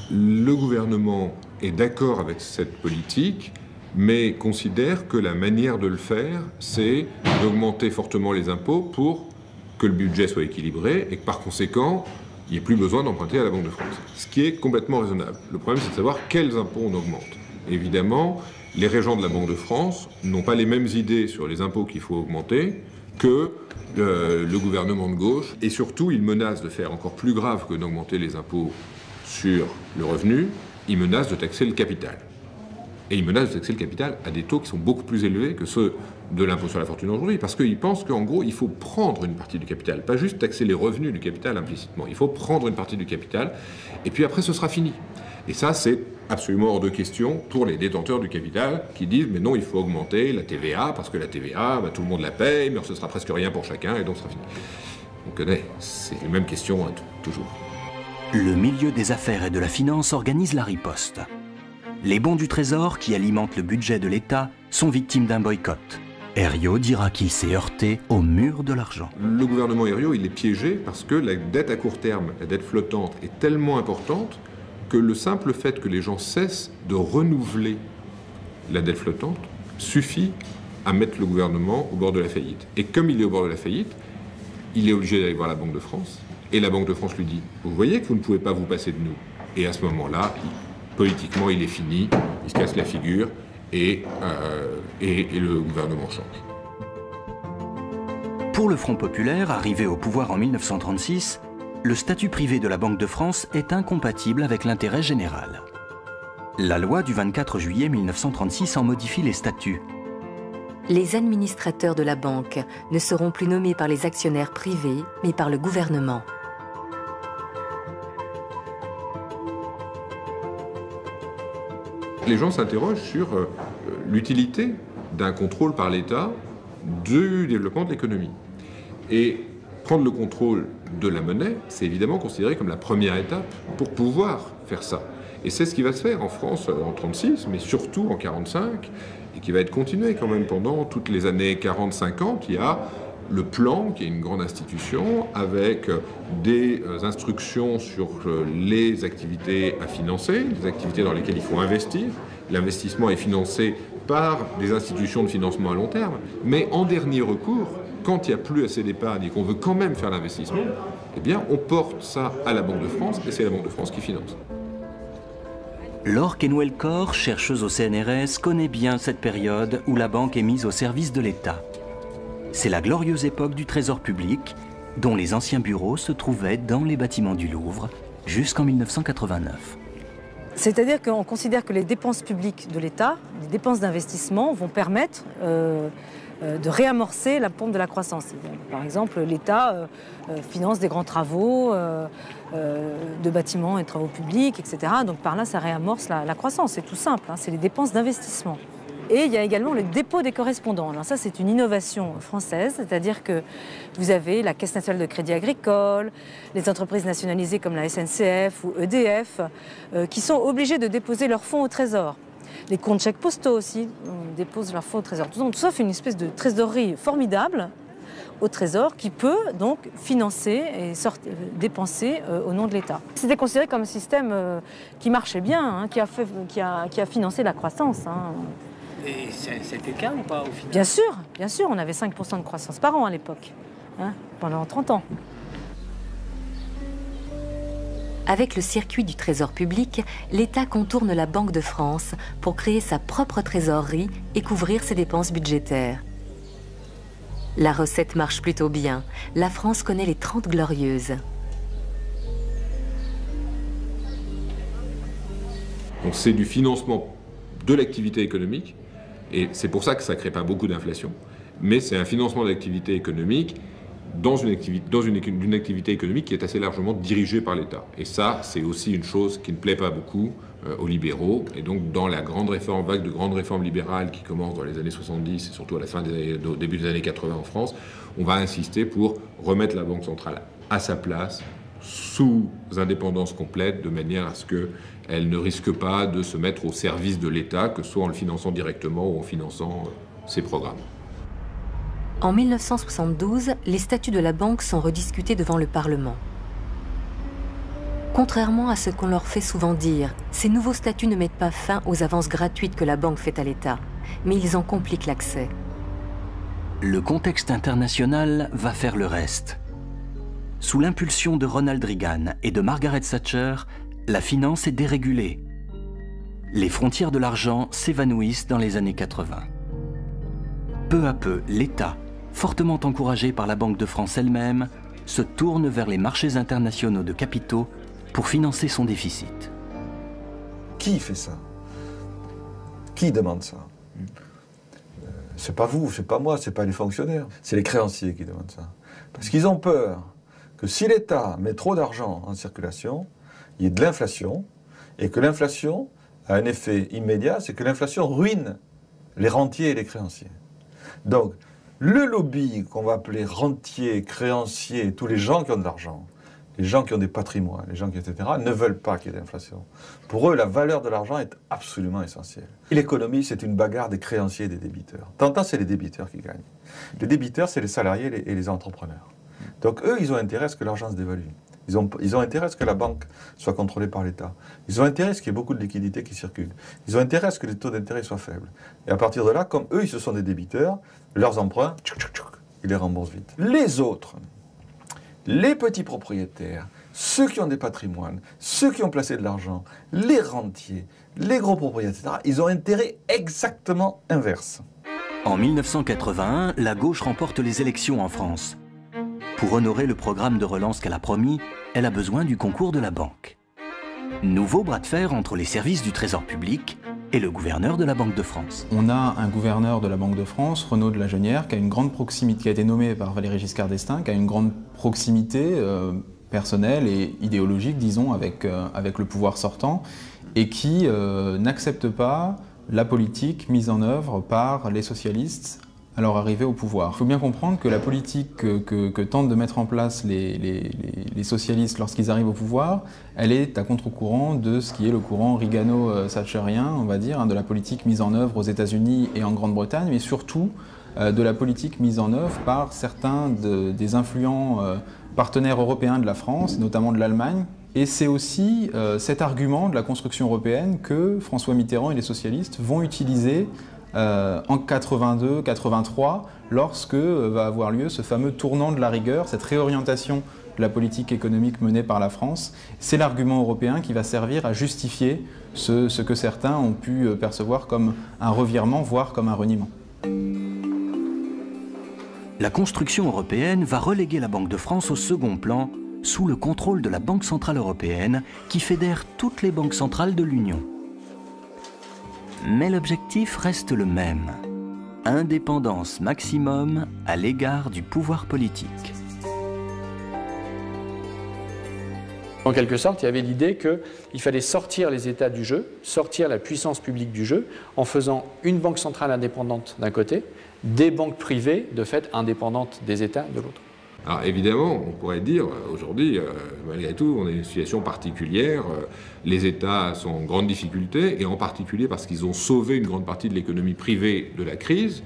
Le gouvernement est d'accord avec cette politique, mais considère que la manière de le faire, c'est d'augmenter fortement les impôts pour que le budget soit équilibré et que par conséquent, il n'y ait plus besoin d'emprunter à la Banque de France. Ce qui est complètement raisonnable. Le problème, c'est de savoir quels impôts on augmente. Évidemment, les régents de la Banque de France n'ont pas les mêmes idées sur les impôts qu'il faut augmenter que le gouvernement de gauche. Et surtout, ils menacent de faire encore plus grave que d'augmenter les impôts sur le revenu, ils menacent de taxer le capital. Et ils menacent de taxer le capital à des taux qui sont beaucoup plus élevés que ceux de l'impôt sur la fortune aujourd'hui, parce qu'ils pensent qu'en gros, il faut prendre une partie du capital, pas juste taxer les revenus du capital implicitement. Il faut prendre une partie du capital, et puis après, ce sera fini. Et ça, c'est absolument hors de question pour les détenteurs du capital qui disent « mais non, il faut augmenter la TVA, parce que la TVA, tout le monde la paye, mais ce sera presque rien pour chacun, et donc ce sera fini. » On connaît, c'est les mêmes questions toujours. Le milieu des affaires et de la finance organise la riposte. Les bons du Trésor, qui alimentent le budget de l'État, sont victimes d'un boycott. Herriot dira qu'il s'est heurté au mur de l'argent. Le gouvernement Herriot, il est piégé parce que la dette à court terme, la dette flottante, est tellement importante que le simple fait que les gens cessent de renouveler la dette flottante suffit à mettre le gouvernement au bord de la faillite. Et comme il est au bord de la faillite, il est obligé d'aller voir la Banque de France. Et la Banque de France lui dit « Vous voyez que vous ne pouvez pas vous passer de nous ». Et à ce moment-là, politiquement, il est fini, il se casse la figure et le gouvernement change. Pour le Front populaire, arrivé au pouvoir en 1936, le statut privé de la Banque de France est incompatible avec l'intérêt général. La loi du 24 juillet 1936 en modifie les statuts. Les administrateurs de la banque ne seront plus nommés par les actionnaires privés, mais par le gouvernement. Les gens s'interrogent sur l'utilité d'un contrôle par l'État du développement de l'économie. Et prendre le contrôle de la monnaie, c'est évidemment considéré comme la première étape pour pouvoir faire ça. Et c'est ce qui va se faire en France en 1936, mais surtout en 1945, et qui va être continué quand même pendant toutes les années 40-50. Il y a le plan, qui est une grande institution, avec des instructions sur les activités à financer, les activités dans lesquelles il faut investir. L'investissement est financé par des institutions de financement à long terme, mais en dernier recours, quand il n'y a plus assez d'épargne et qu'on veut quand même faire l'investissement, eh bien on porte ça à la Banque de France, et c'est la Banque de France qui finance. Laure Kenouel-Corr, chercheuse au CNRS, connaît bien cette période où la banque est mise au service de l'État. C'est la glorieuse époque du Trésor public, dont les anciens bureaux se trouvaient dans les bâtiments du Louvre, jusqu'en 1989. C'est-à-dire qu'on considère que les dépenses publiques de l'État, les dépenses d'investissement, vont permettre de réamorcer la pompe de la croissance. Par exemple, l'État finance des grands travaux de bâtiments et de travaux publics, etc. Donc par là, ça réamorce la croissance. C'est tout simple, hein, c'est les dépenses d'investissement. Et il y a également le dépôt des correspondants. Alors ça, c'est une innovation française, c'est-à-dire que vous avez la Caisse nationale de crédit agricole, les entreprises nationalisées comme la SNCF ou EDF, qui sont obligées de déposer leurs fonds au Trésor. Les comptes chèques postaux aussi déposent leurs fonds au Trésor. Tout ça fait une espèce de trésorerie formidable au Trésor qui peut donc financer et dépenser au nom de l'État. C'était considéré comme un système qui marchait bien, hein, qui a financé la croissance. Hein. Et c'était le cas ou pas au final? Bien sûr, on avait 5% de croissance par an à l'époque, hein, pendant 30 ans. Avec le circuit du Trésor public, l'État contourne la Banque de France pour créer sa propre trésorerie et couvrir ses dépenses budgétaires. La recette marche plutôt bien. La France connaît les 30 glorieuses. Donc c'est du financement de l'activité économique, et c'est pour ça que ça ne crée pas beaucoup d'inflation, mais c'est un financement d'activité économique dans une activité économique qui est assez largement dirigée par l'État. Et ça, c'est aussi une chose qui ne plaît pas beaucoup aux libéraux. Et donc, dans la vague de grandes réformes libérales qui commence dans les années 70 et surtout à la fin au début des années 80 en France, on va insister pour remettre la Banque centrale à sa place, sous indépendance complète, de manière à ce qu'elle ne risque pas de se mettre au service de l'État, que ce soit en le finançant directement ou en finançant ses programmes. En 1972, les statuts de la banque sont rediscutés devant le Parlement. Contrairement à ce qu'on leur fait souvent dire, ces nouveaux statuts ne mettent pas fin aux avances gratuites que la banque fait à l'État, mais ils en compliquent l'accès. Le contexte international va faire le reste. Sous l'impulsion de Ronald Reagan et de Margaret Thatcher, la finance est dérégulée. Les frontières de l'argent s'évanouissent dans les années 80. Peu à peu, l'État, fortement encouragé par la Banque de France elle-même, se tourne vers les marchés internationaux de capitaux pour financer son déficit. Qui fait ça? Qui demande ça? C'est pas vous, c'est pas moi, c'est pas les fonctionnaires. C'est les créanciers qui demandent ça. Parce qu'ils ont peur que si l'État met trop d'argent en circulation, il y ait de l'inflation, et que l'inflation a un effet immédiat, c'est que l'inflation ruine les rentiers et les créanciers. Donc, le lobby qu'on va appeler rentiers, créanciers, tous les gens qui ont de l'argent, les gens qui ont des patrimoines, les gens qui, etc., ne veulent pas qu'il y ait d'inflation. Pour eux, la valeur de l'argent est absolument essentielle. Et l'économie, c'est une bagarre des créanciers et des débiteurs. Tant c'est les débiteurs qui gagnent. Les débiteurs, c'est les salariés et les entrepreneurs. Donc eux, ils ont intérêt à ce que l'argent se dévalue. Ils ont intérêt à ce que la banque soit contrôlée par l'État. Ils ont intérêt à ce qu'il y ait beaucoup de liquidités qui circulent. Ils ont intérêt à ce que les taux d'intérêt soient faibles. Et à partir de là, comme eux, ils se sont des débiteurs, leurs emprunts, ils les remboursent vite. Les autres, les petits propriétaires, ceux qui ont des patrimoines, ceux qui ont placé de l'argent, les rentiers, les gros propriétaires, etc., ils ont intérêt exactement inverse. En 1981, la gauche remporte les élections en France. Pour honorer le programme de relance qu'elle a promis, elle a besoin du concours de la banque. Nouveau bras de fer entre les services du Trésor public et le gouverneur de la Banque de France. On a un gouverneur de la Banque de France, Renaud de la Jeunnière, qui a une grande proximité, qui a été nommé par Valéry Giscard d'Estaing, qui a une grande proximité personnelle et idéologique, disons, avec le pouvoir sortant, et qui n'accepte pas la politique mise en œuvre par les socialistes à leur arrivée au pouvoir. Il faut bien comprendre que la politique que tentent de mettre en place les socialistes lorsqu'ils arrivent au pouvoir, elle est à contre-courant de ce qui est le courant Reagano-Thatcherien, on va dire, de la politique mise en œuvre aux États-Unis et en Grande-Bretagne, mais surtout de la politique mise en œuvre par certains des influents partenaires européens de la France, notamment de l'Allemagne. Et c'est aussi cet argument de la construction européenne que François Mitterrand et les socialistes vont utiliser en 82-83, lorsque va avoir lieu ce fameux tournant de la rigueur, cette réorientation de la politique économique menée par la France. C'est l'argument européen qui va servir à justifier ce que certains ont pu percevoir comme un revirement, voire comme un reniement. La construction européenne va reléguer la Banque de France au second plan, sous le contrôle de la Banque centrale européenne, qui fédère toutes les banques centrales de l'Union. Mais l'objectif reste le même. Indépendance maximum à l'égard du pouvoir politique. En quelque sorte, il y avait l'idée qu'il fallait sortir les États du jeu, sortir la puissance publique du jeu, en faisant une banque centrale indépendante d'un côté, des banques privées, de fait, indépendantes des États de l'autre. Alors évidemment, on pourrait dire, aujourd'hui, malgré tout, on est dans une situation particulière. Les États sont en grande difficulté, et en particulier parce qu'ils ont sauvé une grande partie de l'économie privée de la crise,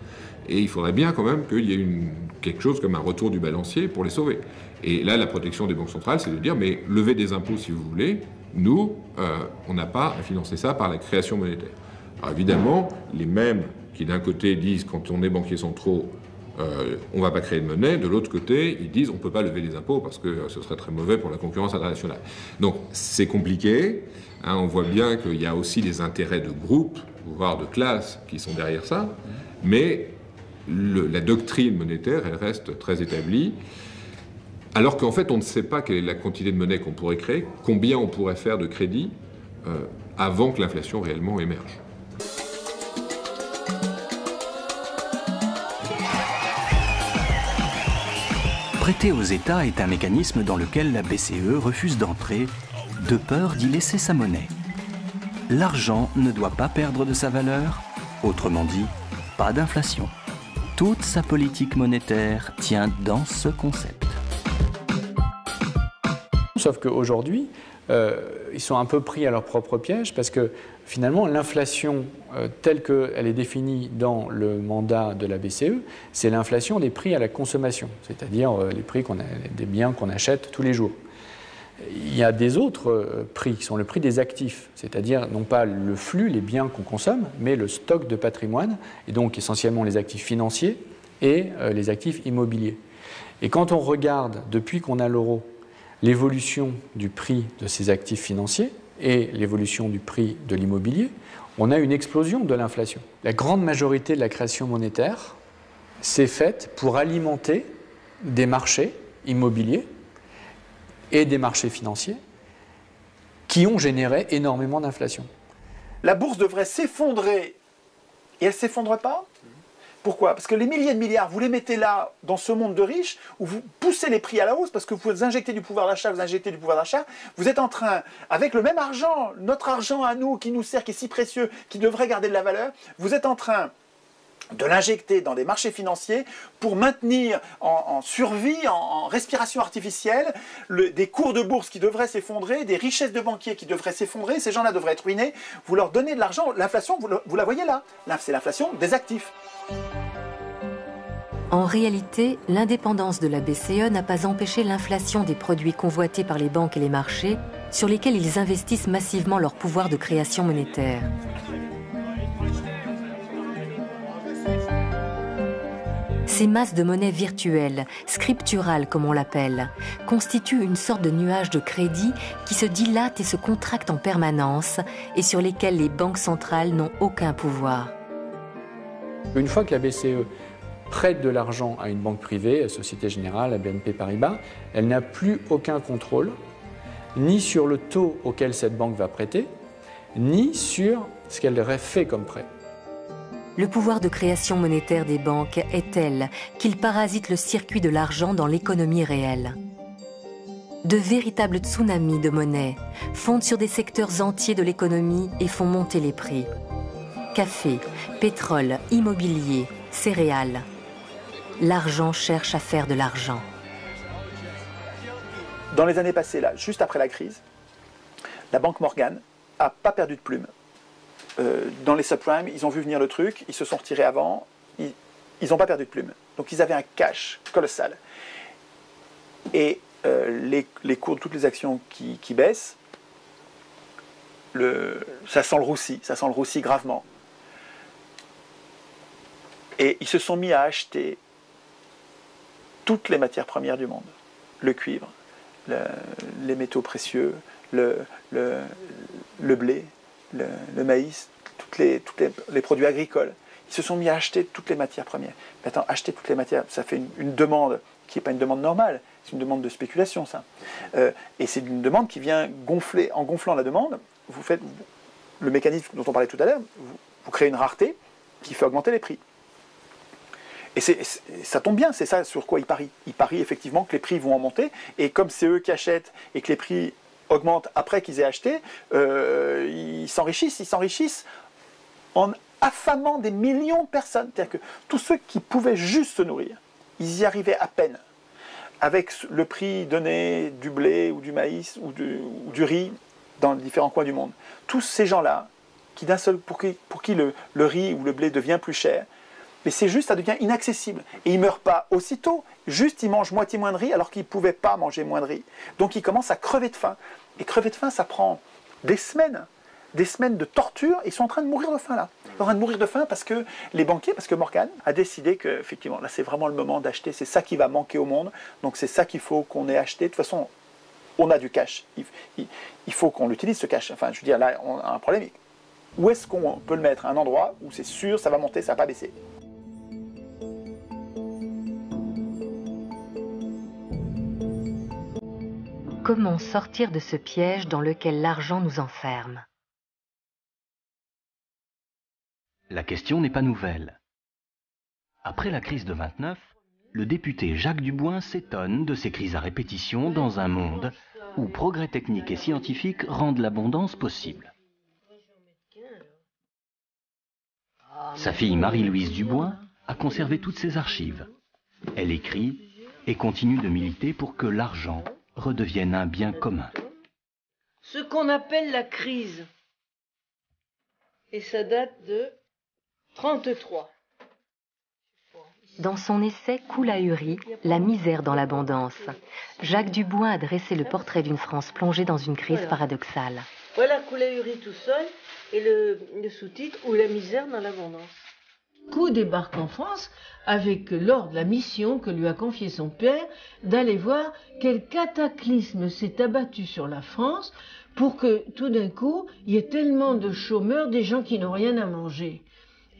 et il faudrait bien quand même qu'il y ait quelque chose comme un retour du balancier pour les sauver. Et là, la protection des banques centrales, c'est de dire, mais levez des impôts si vous voulez, nous, on n'a pas à financer ça par la création monétaire. Alors évidemment, les mêmes qui d'un côté disent, quand on est banquiers centraux, on ne va pas créer de monnaie, de l'autre côté, ils disent on ne peut pas lever les impôts parce que ce serait très mauvais pour la concurrence internationale. Donc c'est compliqué, hein, on voit bien qu'il y a aussi des intérêts de groupe, voire de classe, qui sont derrière ça, mais la doctrine monétaire, elle reste très établie, alors qu'en fait on ne sait pas quelle est la quantité de monnaie qu'on pourrait créer, combien on pourrait faire de crédit avant que l'inflation réellement émerge. Prêter aux États est un mécanisme dans lequel la BCE refuse d'entrer, de peur d'y laisser sa monnaie. L'argent ne doit pas perdre de sa valeur, autrement dit, pas d'inflation. Toute sa politique monétaire tient dans ce concept. Sauf qu'aujourd'hui, ils sont un peu pris à leur propre piège parce que finalement l'inflation telle qu'elle est définie dans le mandat de la BCE, c'est l'inflation des prix à la consommation, c'est-à-dire les prix des biens qu'on achète tous les jours. Il y a des autres prix qui sont le prix des actifs, c'est-à-dire non pas le flux, les biens qu'on consomme, mais le stock de patrimoine, et donc essentiellement les actifs financiers et les actifs immobiliers. Et quand on regarde, depuis qu'on a l'euro, l'évolution du prix de ces actifs financiers et l'évolution du prix de l'immobilier, on a une explosion de l'inflation. La grande majorité de la création monétaire s'est faite pour alimenter des marchés immobiliers et des marchés financiers qui ont généré énormément d'inflation. La bourse devrait s'effondrer et elle ne s'effondre pas. Pourquoi? Parce que les milliers de milliards, vous les mettez là, dans ce monde de riches, où vous poussez les prix à la hausse, parce que vous injectez du pouvoir d'achat, vous êtes en train, avec le même argent, notre argent à nous, qui nous sert, qui est si précieux, qui devrait garder de la valeur, vous êtes en train de l'injecter dans des marchés financiers pour maintenir en survie, en respiration artificielle, des cours de bourse qui devraient s'effondrer, des richesses de banquiers qui devraient s'effondrer, ces gens-là devraient être ruinés, vous leur donnez de l'argent, l'inflation, vous la voyez là, c'est l'inflation des actifs. En réalité, l'indépendance de la BCE n'a pas empêché l'inflation des produits convoités par les banques et les marchés, sur lesquels ils investissent massivement leur pouvoir de création monétaire. Ces masses de monnaie virtuelle, scripturales comme on l'appelle, constituent une sorte de nuage de crédit qui se dilate et se contracte en permanence et sur lesquels les banques centrales n'ont aucun pouvoir. Une fois que la BCE prête de l'argent à une banque privée, à Société Générale, à BNP Paribas, elle n'a plus aucun contrôle, ni sur le taux auquel cette banque va prêter, ni sur ce qu'elle fait comme prêt. Le pouvoir de création monétaire des banques est tel qu'il parasite le circuit de l'argent dans l'économie réelle. De véritables tsunamis de monnaie fondent sur des secteurs entiers de l'économie et font monter les prix. Café, pétrole, immobilier, céréales. L'argent cherche à faire de l'argent. Dans les années passées, là, juste après la crise, la banque Morgan n'a pas perdu de plume. Dans les subprimes, ils ont vu venir le truc, ils se sont retirés avant, ils n'ont pas perdu de plume. Donc ils avaient un cash colossal. Et les cours de toutes les actions qui baissent, ça sent le roussi gravement. Et ils se sont mis à acheter toutes les matières premières du monde. Le cuivre, les métaux précieux, le blé, le maïs, tous les produits agricoles. Ils se sont mis à acheter toutes les matières premières. Mais attends, acheter toutes les matières, ça fait une demande qui n'est pas une demande normale, c'est une demande de spéculation, ça. Et c'est une demande qui vient gonfler. En gonflant la demande, vous faites le mécanisme dont on parlait tout à l'heure, vous créez une rareté qui fait augmenter les prix. Et ça tombe bien, c'est ça sur quoi ils parient. Ils parient effectivement que les prix vont en monter, et comme c'est eux qui achètent et que les prix augmentent après qu'ils aient acheté, ils s'enrichissent en affamant des millions de personnes. C'est-à-dire que tous ceux qui pouvaient juste se nourrir, ils y arrivaient à peine. Avec le prix donné du blé ou du maïs ou du riz dans les différents coins du monde. Tous ces gens-là, qui d'un seul, pour qui le riz ou le blé devient plus cher, mais c'est juste, ça devient inaccessible. Et ils ne meurent pas aussitôt, juste ils mangent moitié moins de riz alors qu'ils ne pouvaient pas manger moins de riz. Donc ils commencent à crever de faim. Et crever de faim, ça prend des semaines de torture, ils sont en train de mourir de faim là. Ils sont en train de mourir de faim parce que les banquiers, parce que Morgan a décidé que, effectivement, là c'est vraiment le moment d'acheter, c'est ça qui va manquer au monde, donc c'est ça qu'il faut qu'on ait acheté. De toute façon, on a du cash, il faut qu'on l'utilise ce cash. Enfin, je veux dire, là on a un problème. Où est-ce qu'on peut le mettre? Un endroit où c'est sûr, ça va monter, ça va pas baisser. Comment sortir de ce piège dans lequel l'argent nous enferme? La question n'est pas nouvelle. Après la crise de 29, le député Jacques Duboin s'étonne de ces crises à répétition dans un monde où progrès techniques et scientifiques rendent l'abondance possible. Sa fille Marie-Louise Duboin a conservé toutes ses archives. Elle écrit et continue de militer pour que l'argent redevienne un bien commun. Ce qu'on appelle la crise. Et ça date de 1933. Dans son essai Coul-Ahuri, la misère dans l'abondance, Jacques Duboin a dressé le portrait d'une France plongée dans une crise paradoxale. Voilà Coul-Ahuri tout seul et le sous-titre « Ou la misère dans l'abondance ». Coup débarque en France avec l'ordre, la mission que lui a confié son père d'aller voir quel cataclysme s'est abattu sur la France pour que tout d'un coup il y ait tellement de chômeurs, des gens qui n'ont rien à manger.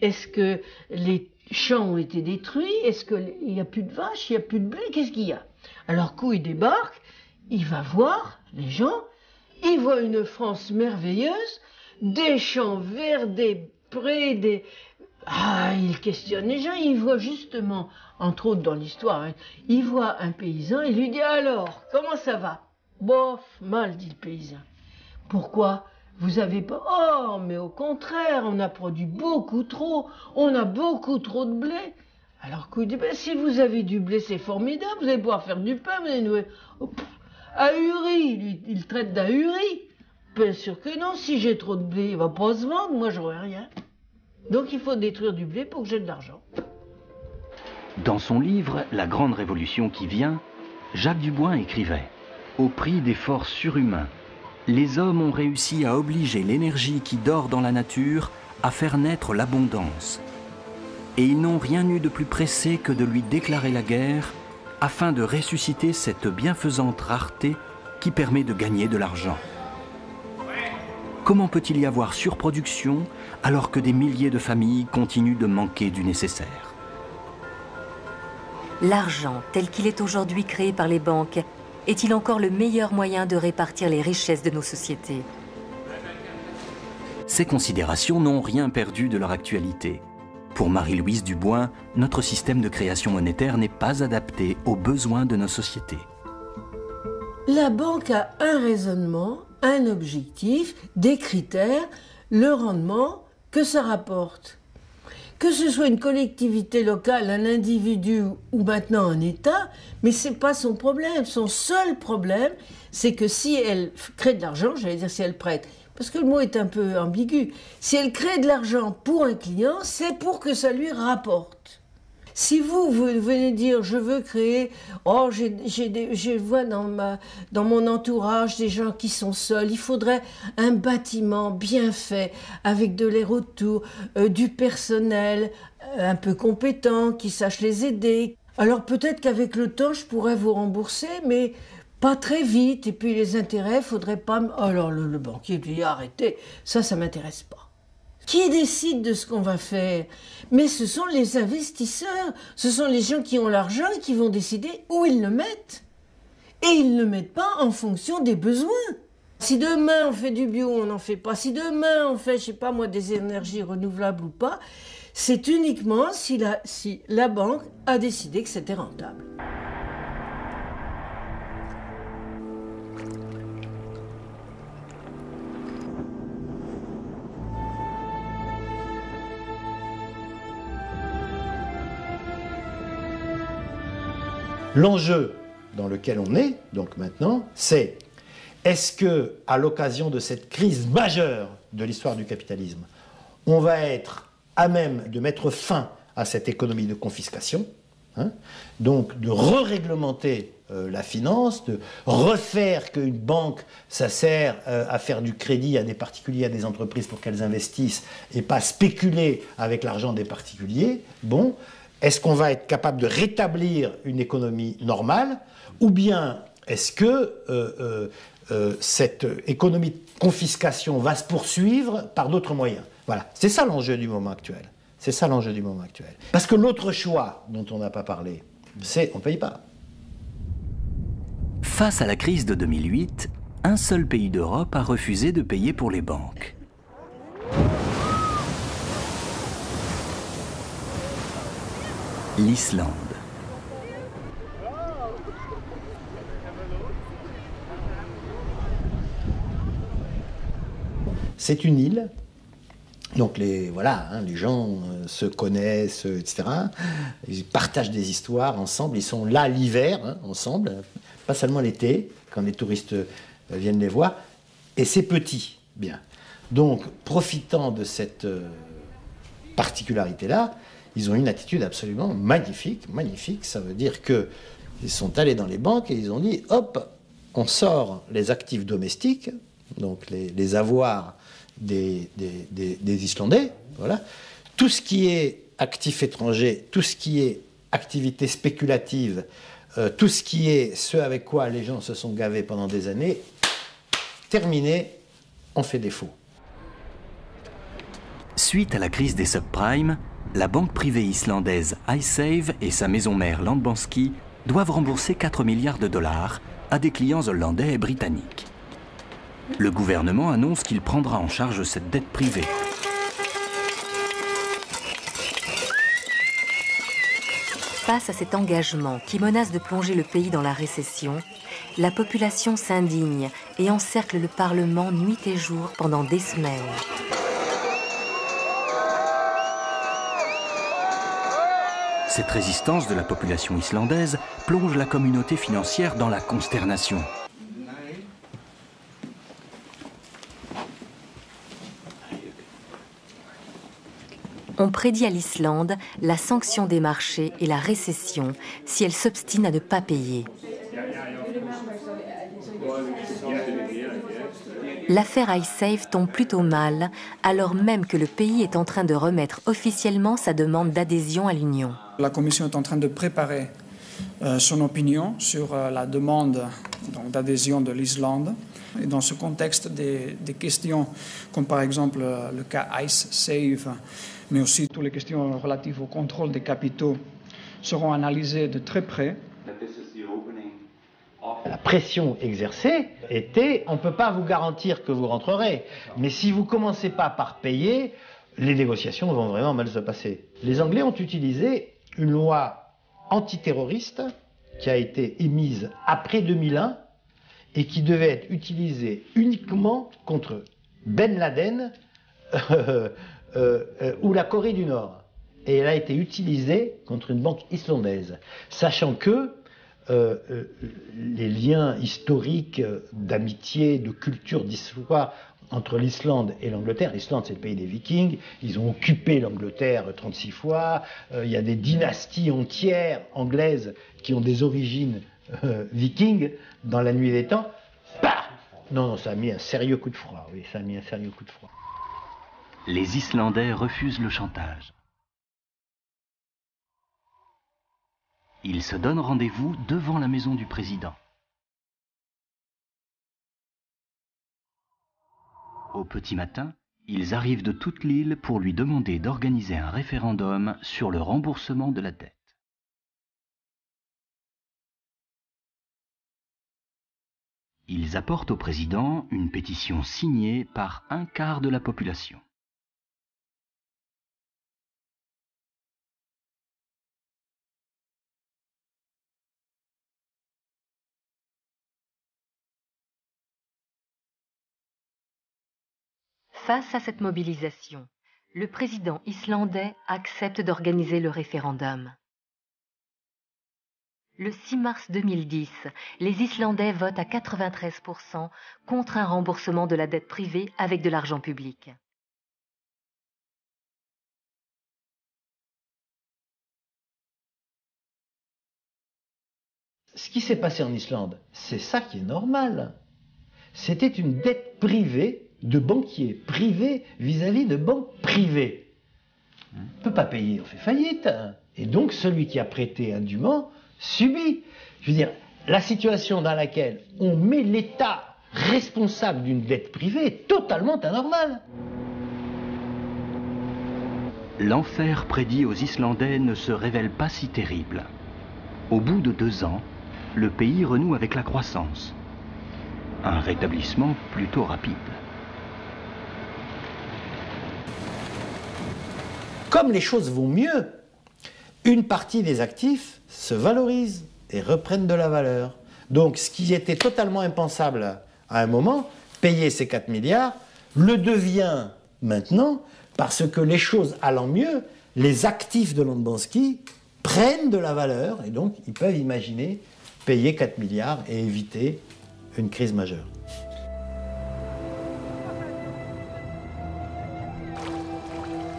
Est-ce que les champs ont été détruits? Est-ce qu'il n'y a plus de vaches? Il n'y a plus de blé? Qu'est-ce qu'il y a? Alors coup il débarque, il va voir les gens, il voit une France merveilleuse, des champs verts, des prés, des... Ah, il questionne les gens, il voit justement, entre autres dans l'histoire, hein, il voit un paysan, il lui dit « Alors, comment ça va ?»« Bof, mal, dit le paysan. »« Pourquoi ? Vous avez pas... »« Oh, mais au contraire, on a produit beaucoup trop, on a beaucoup trop de blé. » Alors qu'il dit ben, « Si vous avez du blé, c'est formidable, vous allez pouvoir faire du pain, vous allez nouer... Oh, ahuri, lui, il traite d'ahuri. Bien sûr que non, si j'ai trop de blé, il va pas se vendre, moi j'aurai rien. » Donc il faut détruire du blé pour que j'ai de l'argent. Dans son livre « La grande révolution qui vient », Jacques Dubois écrivait « Au prix d'efforts surhumains, les hommes ont réussi à obliger l'énergie qui dort dans la nature à faire naître l'abondance. Et ils n'ont rien eu de plus pressé que de lui déclarer la guerre afin de ressusciter cette bienfaisante rareté qui permet de gagner de l'argent. Comment peut-il y avoir surproduction alors que des milliers de familles continuent de manquer du nécessaire ? L'argent, tel qu'il est aujourd'hui créé par les banques, est-il encore le meilleur moyen de répartir les richesses de nos sociétés? Ces considérations n'ont rien perdu de leur actualité. Pour Marie-Louise Dubois, notre système de création monétaire n'est pas adapté aux besoins de nos sociétés. La banque a un raisonnement, un objectif, des critères, le rendement que ça rapporte. Que ce soit une collectivité locale, un individu ou maintenant un État, mais ce n'est pas son problème. Son seul problème, c'est que si elle crée de l'argent, j'allais dire si elle prête, parce que le mot est un peu ambigu, si elle crée de l'argent pour un client, c'est pour que ça lui rapporte. Si vous venez dire, je veux créer, oh, je vois dans mon entourage des gens qui sont seuls, il faudrait un bâtiment bien fait, avec de l'air autour, du personnel un peu compétent, qui sache les aider. Alors peut-être qu'avec le temps, je pourrais vous rembourser, mais pas très vite. Et puis les intérêts, il faudrait pas... Alors le banquier dit, arrêtez, ça m'intéresse pas. Qui décide de ce qu'on va faire? Mais ce sont les investisseurs, ce sont les gens qui ont l'argent et qui vont décider où ils le mettent. Et ils ne le mettent pas en fonction des besoins. Si demain on fait du bio, on n'en fait pas. Si demain on fait, je sais pas moi, des énergies renouvelables ou pas, c'est uniquement si la banque a décidé que c'était rentable. L'enjeu dans lequel on est, donc maintenant, c'est est-ce que, à l'occasion de cette crise majeure de l'histoire du capitalisme, on va être à même de mettre fin à cette économie de confiscation, donc de re-réglementer la finance, de refaire qu'une banque, ça sert à faire du crédit à des particuliers, à des entreprises pour qu'elles investissent et pas spéculer avec l'argent des particuliers. Bon. Est-ce qu'on va être capable de rétablir une économie normale, ou bien est-ce que cette économie de confiscation va se poursuivre par d'autres moyens? Voilà, c'est ça l'enjeu du moment actuel. C'est ça l'enjeu du moment actuel. Parce que l'autre choix dont on n'a pas parlé, c'est on ne paye pas. Face à la crise de 2008, un seul pays d'Europe a refusé de payer pour les banques. L'Islande. C'est une île, donc les gens se connaissent, etc. Ils partagent des histoires ensemble, ils sont là l'hiver, ensemble, pas seulement l'été, quand les touristes viennent les voir, et c'est petit, bien. Donc, profitant de cette particularité-là, ils ont une attitude absolument magnifique, magnifique. Ça veut dire qu'ils sont allés dans les banques et ils ont dit, hop, on sort les actifs domestiques, donc les avoirs des Islandais, voilà. Tout ce qui est actifs étrangers, tout ce qui est activité spéculative, tout ce qui est ce avec quoi les gens se sont gavés pendant des années, terminé, on fait défaut. Suite à la crise des subprimes, la banque privée islandaise iSave et sa maison mère Landbanski doivent rembourser 4 milliards de dollars à des clients hollandais et britanniques. Le gouvernement annonce qu'il prendra en charge cette dette privée. Face à cet engagement qui menace de plonger le pays dans la récession, la population s'indigne et encercle le Parlement nuit et jour pendant des semaines. Cette résistance de la population islandaise plonge la communauté financière dans la consternation. On prédit à l'Islande la sanction des marchés et la récession si elle s'obstine à ne pas payer. L'affaire iSafe tombe plutôt mal, alors même que le pays est en train de remettre officiellement sa demande d'adhésion à l'Union. La Commission est en train de préparer son opinion sur la demande d'adhésion de l'Islande. Et dans ce contexte, des questions comme par exemple le cas iSafe, mais aussi toutes les questions relatives au contrôle des capitaux seront analysées de très près. La pression exercée était « on ne peut pas vous garantir que vous rentrerez, mais si vous ne commencez pas par payer, les négociations vont vraiment mal se passer ». Les Anglais ont utilisé une loi antiterroriste qui a été émise après 2001 et qui devait être utilisée uniquement contre Ben Laden ou la Corée du Nord. Et elle a été utilisée contre une banque islandaise, sachant que les liens historiques d'amitié, de culture, d'histoire entre l'Islande et l'Angleterre. L'Islande, c'est le pays des Vikings. Ils ont occupé l'Angleterre 36 fois. Il y a des dynasties entières anglaises qui ont des origines vikings dans la nuit des temps. Bah non, ça a mis un sérieux coup de froid. Oui, ça a mis un sérieux coup de froid. Les Islandais refusent le chantage. Ils se donnent rendez-vous devant la maison du président. Au petit matin, ils arrivent de toute l'île pour lui demander d'organiser un référendum sur le remboursement de la dette. Ils apportent au président une pétition signée par un quart de la population. Face à cette mobilisation, le président islandais accepte d'organiser le référendum. Le 6 mars 2010, les Islandais votent à 93% contre un remboursement de la dette privée avec de l'argent public. Ce qui s'est passé en Islande, c'est ça qui est normal. C'était une dette privée de banquiers privés vis-à-vis de banques privées. On ne peut pas payer, on fait faillite. Et donc celui qui a prêté indûment subit. Je veux dire, la situation dans laquelle on met l'État responsable d'une dette privée est totalement anormale. L'enfer prédit aux Islandais ne se révèle pas si terrible. Au bout de 2 ans, le pays renoue avec la croissance. Un rétablissement plutôt rapide. Comme les choses vont mieux, une partie des actifs se valorise et reprennent de la valeur. Donc ce qui était totalement impensable à un moment, payer ces 4 milliards, le devient maintenant parce que les choses allant mieux, les actifs de Londonski prennent de la valeur et donc ils peuvent imaginer payer 4 milliards et éviter une crise majeure.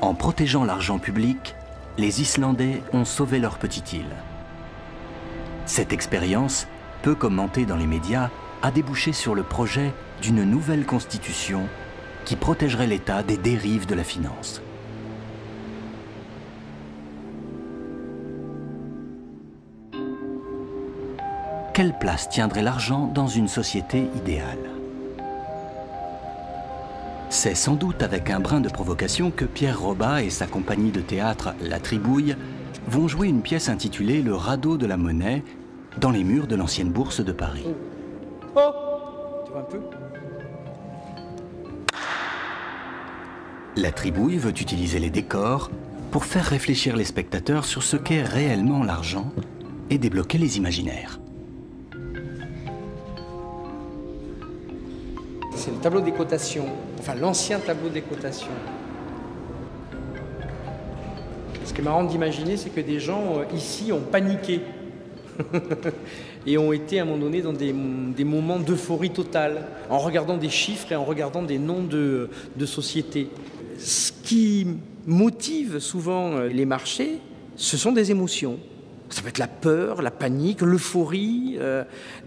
En protégeant l'argent public, les Islandais ont sauvé leur petite île. Cette expérience, peu commentée dans les médias, a débouché sur le projet d'une nouvelle constitution qui protégerait l'État des dérives de la finance. Quelle place tiendrait l'argent dans une société idéale ? C'est sans doute avec un brin de provocation que Pierre Robat et sa compagnie de théâtre La Tribouille vont jouer une pièce intitulée Le radeau de la monnaie dans les murs de l'ancienne bourse de Paris. Oh, tu vois un peu ? La Tribouille veut utiliser les décors pour faire réfléchir les spectateurs sur ce qu'est réellement l'argent et débloquer les imaginaires. C'est le tableau des cotations, enfin l'ancien tableau des cotations. Ce qui est marrant d'imaginer, c'est que des gens ici ont paniqué et ont été à un moment donné dans des moments d'euphorie totale, en regardant des chiffres et en regardant des noms de sociétés. Ce qui motive souvent les marchés, ce sont des émotions. Ça peut être la peur, la panique, l'euphorie,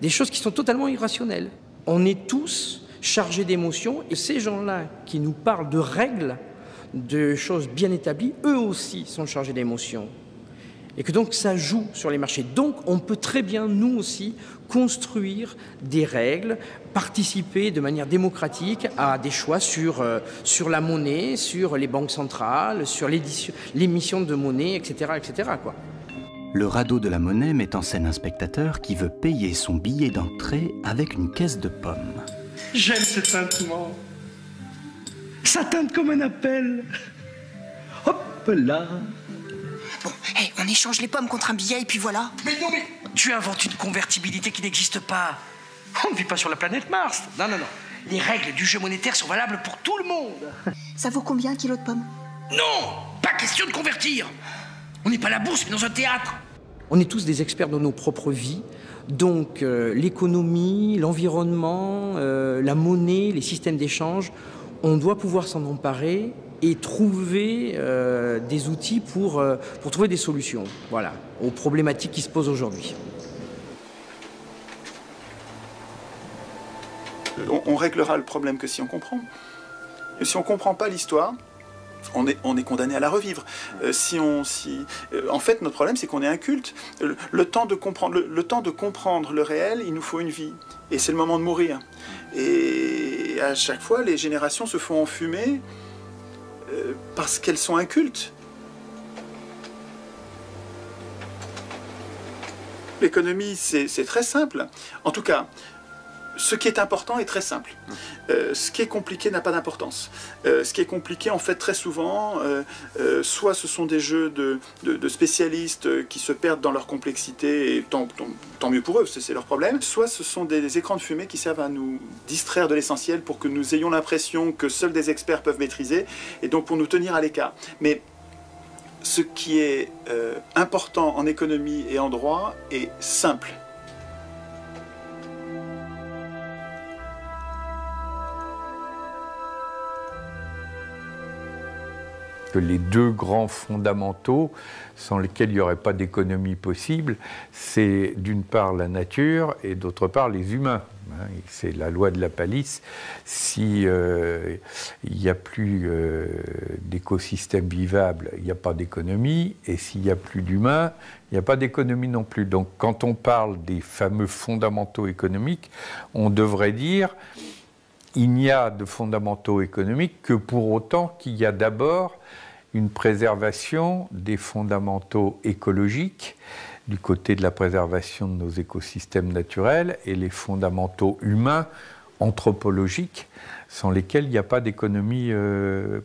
des choses qui sont totalement irrationnelles. On est tous chargés d'émotions et ces gens-là qui nous parlent de règles, de choses bien établies, eux aussi sont chargés d'émotions. Et que donc ça joue sur les marchés. Donc on peut très bien, nous aussi, construire des règles, participer de manière démocratique à des choix sur la monnaie, sur les banques centrales, sur l'émission de monnaie, etc. etc. quoi. Le radeau de la monnaie met en scène un spectateur qui veut payer son billet d'entrée avec une caisse de pommes. J'aime ce tintement. Ça teinte comme un appel. Hop là. Bon, hey, on échange les pommes contre un billet et puis voilà. Mais non, mais tu inventes une convertibilité qui n'existe pas. On ne vit pas sur la planète Mars. Non, non, non. Les règles du jeu monétaire sont valables pour tout le monde. Ça vaut combien un kilo de pommes? Non, pas question de convertir. On n'est pas à la bourse, mais dans un théâtre. On est tous des experts dans nos propres vies. Donc l'économie, l'environnement, la monnaie, les systèmes d'échange, on doit pouvoir s'en emparer et trouver des outils pour trouver des solutions, voilà, aux problématiques qui se posent aujourd'hui. On réglera le problème que si on comprend. Et si on ne comprend pas l'histoire, on est condamné à la revivre. En fait, notre problème, c'est qu'on est inculte. Le temps de comprendre le réel, il nous faut une vie. Et c'est le moment de mourir. Et à chaque fois, les générations se font enfumer parce qu'elles sont incultes. L'économie, c'est très simple. En tout cas, ce qui est important est très simple. Ce qui est compliqué n'a pas d'importance. Ce qui est compliqué, en fait, très souvent, soit ce sont des jeux de spécialistes qui se perdent dans leur complexité, et tant mieux pour eux, c'est leur problème, soit ce sont des écrans de fumée qui servent à nous distraire de l'essentiel pour que nous ayons l'impression que seuls des experts peuvent maîtriser, et donc pour nous tenir à l'écart. Mais ce qui est important en économie et en droit est simple. Les deux grands fondamentaux sans lesquels il n'y aurait pas d'économie possible, c'est d'une part la nature et d'autre part les humains. C'est la loi de la palisse. Si il n'y a plus d'écosystème vivable, il n'y a pas d'économie, et s'il n'y a plus d'humains, il n'y a pas d'économie non plus. Donc quand on parle des fameux fondamentaux économiques, on devrait dire il n'y a de fondamentaux économiques que pour autant qu'il y a d'abord une préservation des fondamentaux écologiques du côté de la préservation de nos écosystèmes naturels et les fondamentaux humains, anthropologiques, sans lesquels il n'y a pas d'économie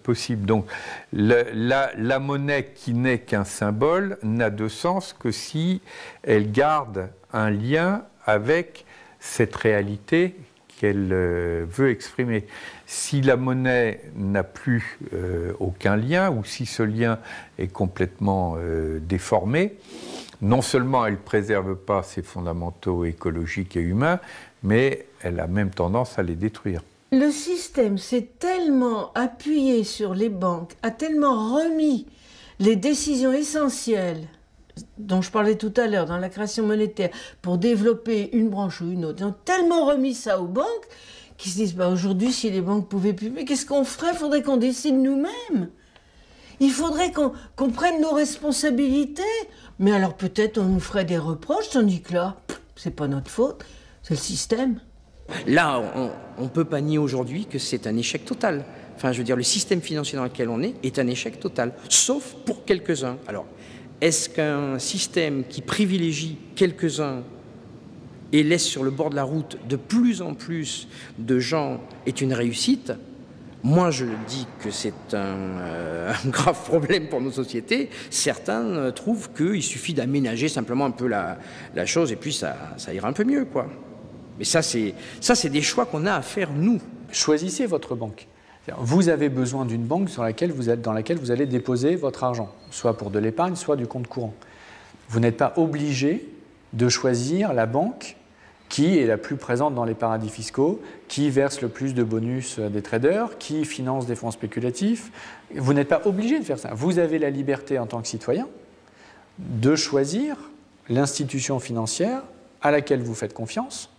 possible. Donc la monnaie qui n'est qu'un symbole n'a de sens que si elle garde un lien avec cette réalité qu'elle veut exprimer. Si la monnaie n'a plus aucun lien, ou si ce lien est complètement déformé, non seulement elle ne préserve pas ses fondamentaux écologiques et humains, mais elle a même tendance à les détruire. Le système s'est tellement appuyé sur les banques, a tellement remis les décisions essentielles dont je parlais tout à l'heure, dans la création monétaire, pour développer une branche ou une autre. Ils ont tellement remis ça aux banques qu'ils se disent, aujourd'hui, si les banques pouvaient plus, mais qu'est-ce qu'on ferait? Il faudrait qu'on décide nous-mêmes. Il faudrait qu'on prenne nos responsabilités. Mais alors peut-être on nous ferait des reproches, tandis que là, c'est pas notre faute, c'est le système. Là, on peut pas nier aujourd'hui que c'est un échec total. Enfin, je veux dire, le système financier dans lequel on est un échec total, sauf pour quelques-uns. Alors, est-ce qu'un système qui privilégie quelques-uns et laisse sur le bord de la route de plus en plus de gens est une réussite? Moi, je dis que c'est un grave problème pour nos sociétés. Certains trouvent qu'il suffit d'aménager simplement un peu la chose et puis ça ira un peu mieux, quoi. Mais ça, c'est des choix qu'on a à faire, nous. Choisissez votre banque. Vous avez besoin d'une banque dans laquelle vous allez déposer votre argent, soit pour de l'épargne, soit du compte courant. Vous n'êtes pas obligé de choisir la banque qui est la plus présente dans les paradis fiscaux, qui verse le plus de bonus des traders, qui finance des fonds spéculatifs. Vous n'êtes pas obligé de faire ça. Vous avez la liberté en tant que citoyen de choisir l'institution financière à laquelle vous faites confiance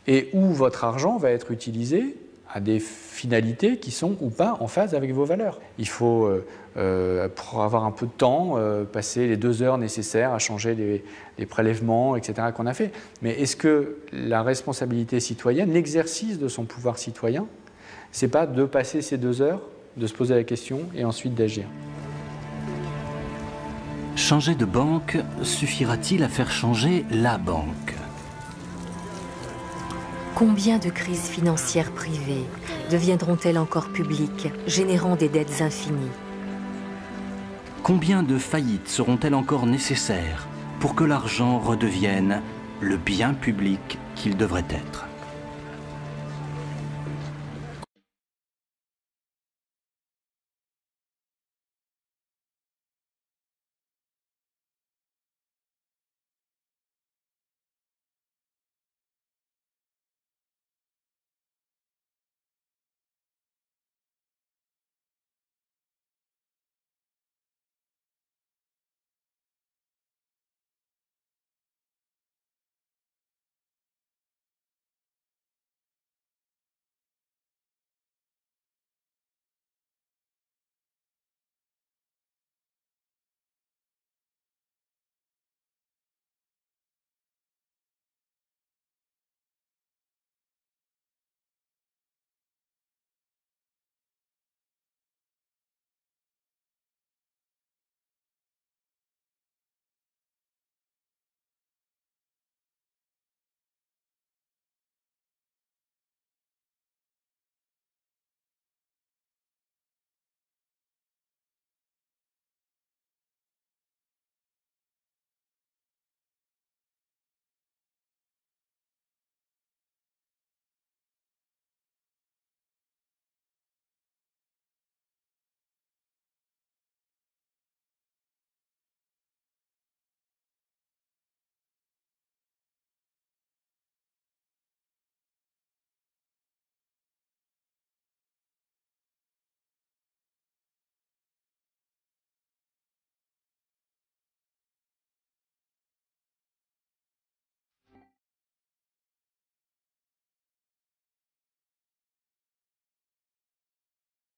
et où votre argent va être utilisé à des finalités qui sont ou pas en phase avec vos valeurs. Il faut, pour avoir un peu de temps, passer les 2 heures nécessaires à changer les prélèvements, etc., qu'on a fait. Mais est-ce que la responsabilité citoyenne, l'exercice de son pouvoir citoyen, c'est pas de passer ces 2 heures, de se poser la question et ensuite d'agir? Changer de banque suffira-t-il à faire changer la banque? Combien de crises financières privées deviendront-elles encore publiques, générant des dettes infinies? Combien de faillites seront-elles encore nécessaires pour que l'argent redevienne le bien public qu'il devrait être?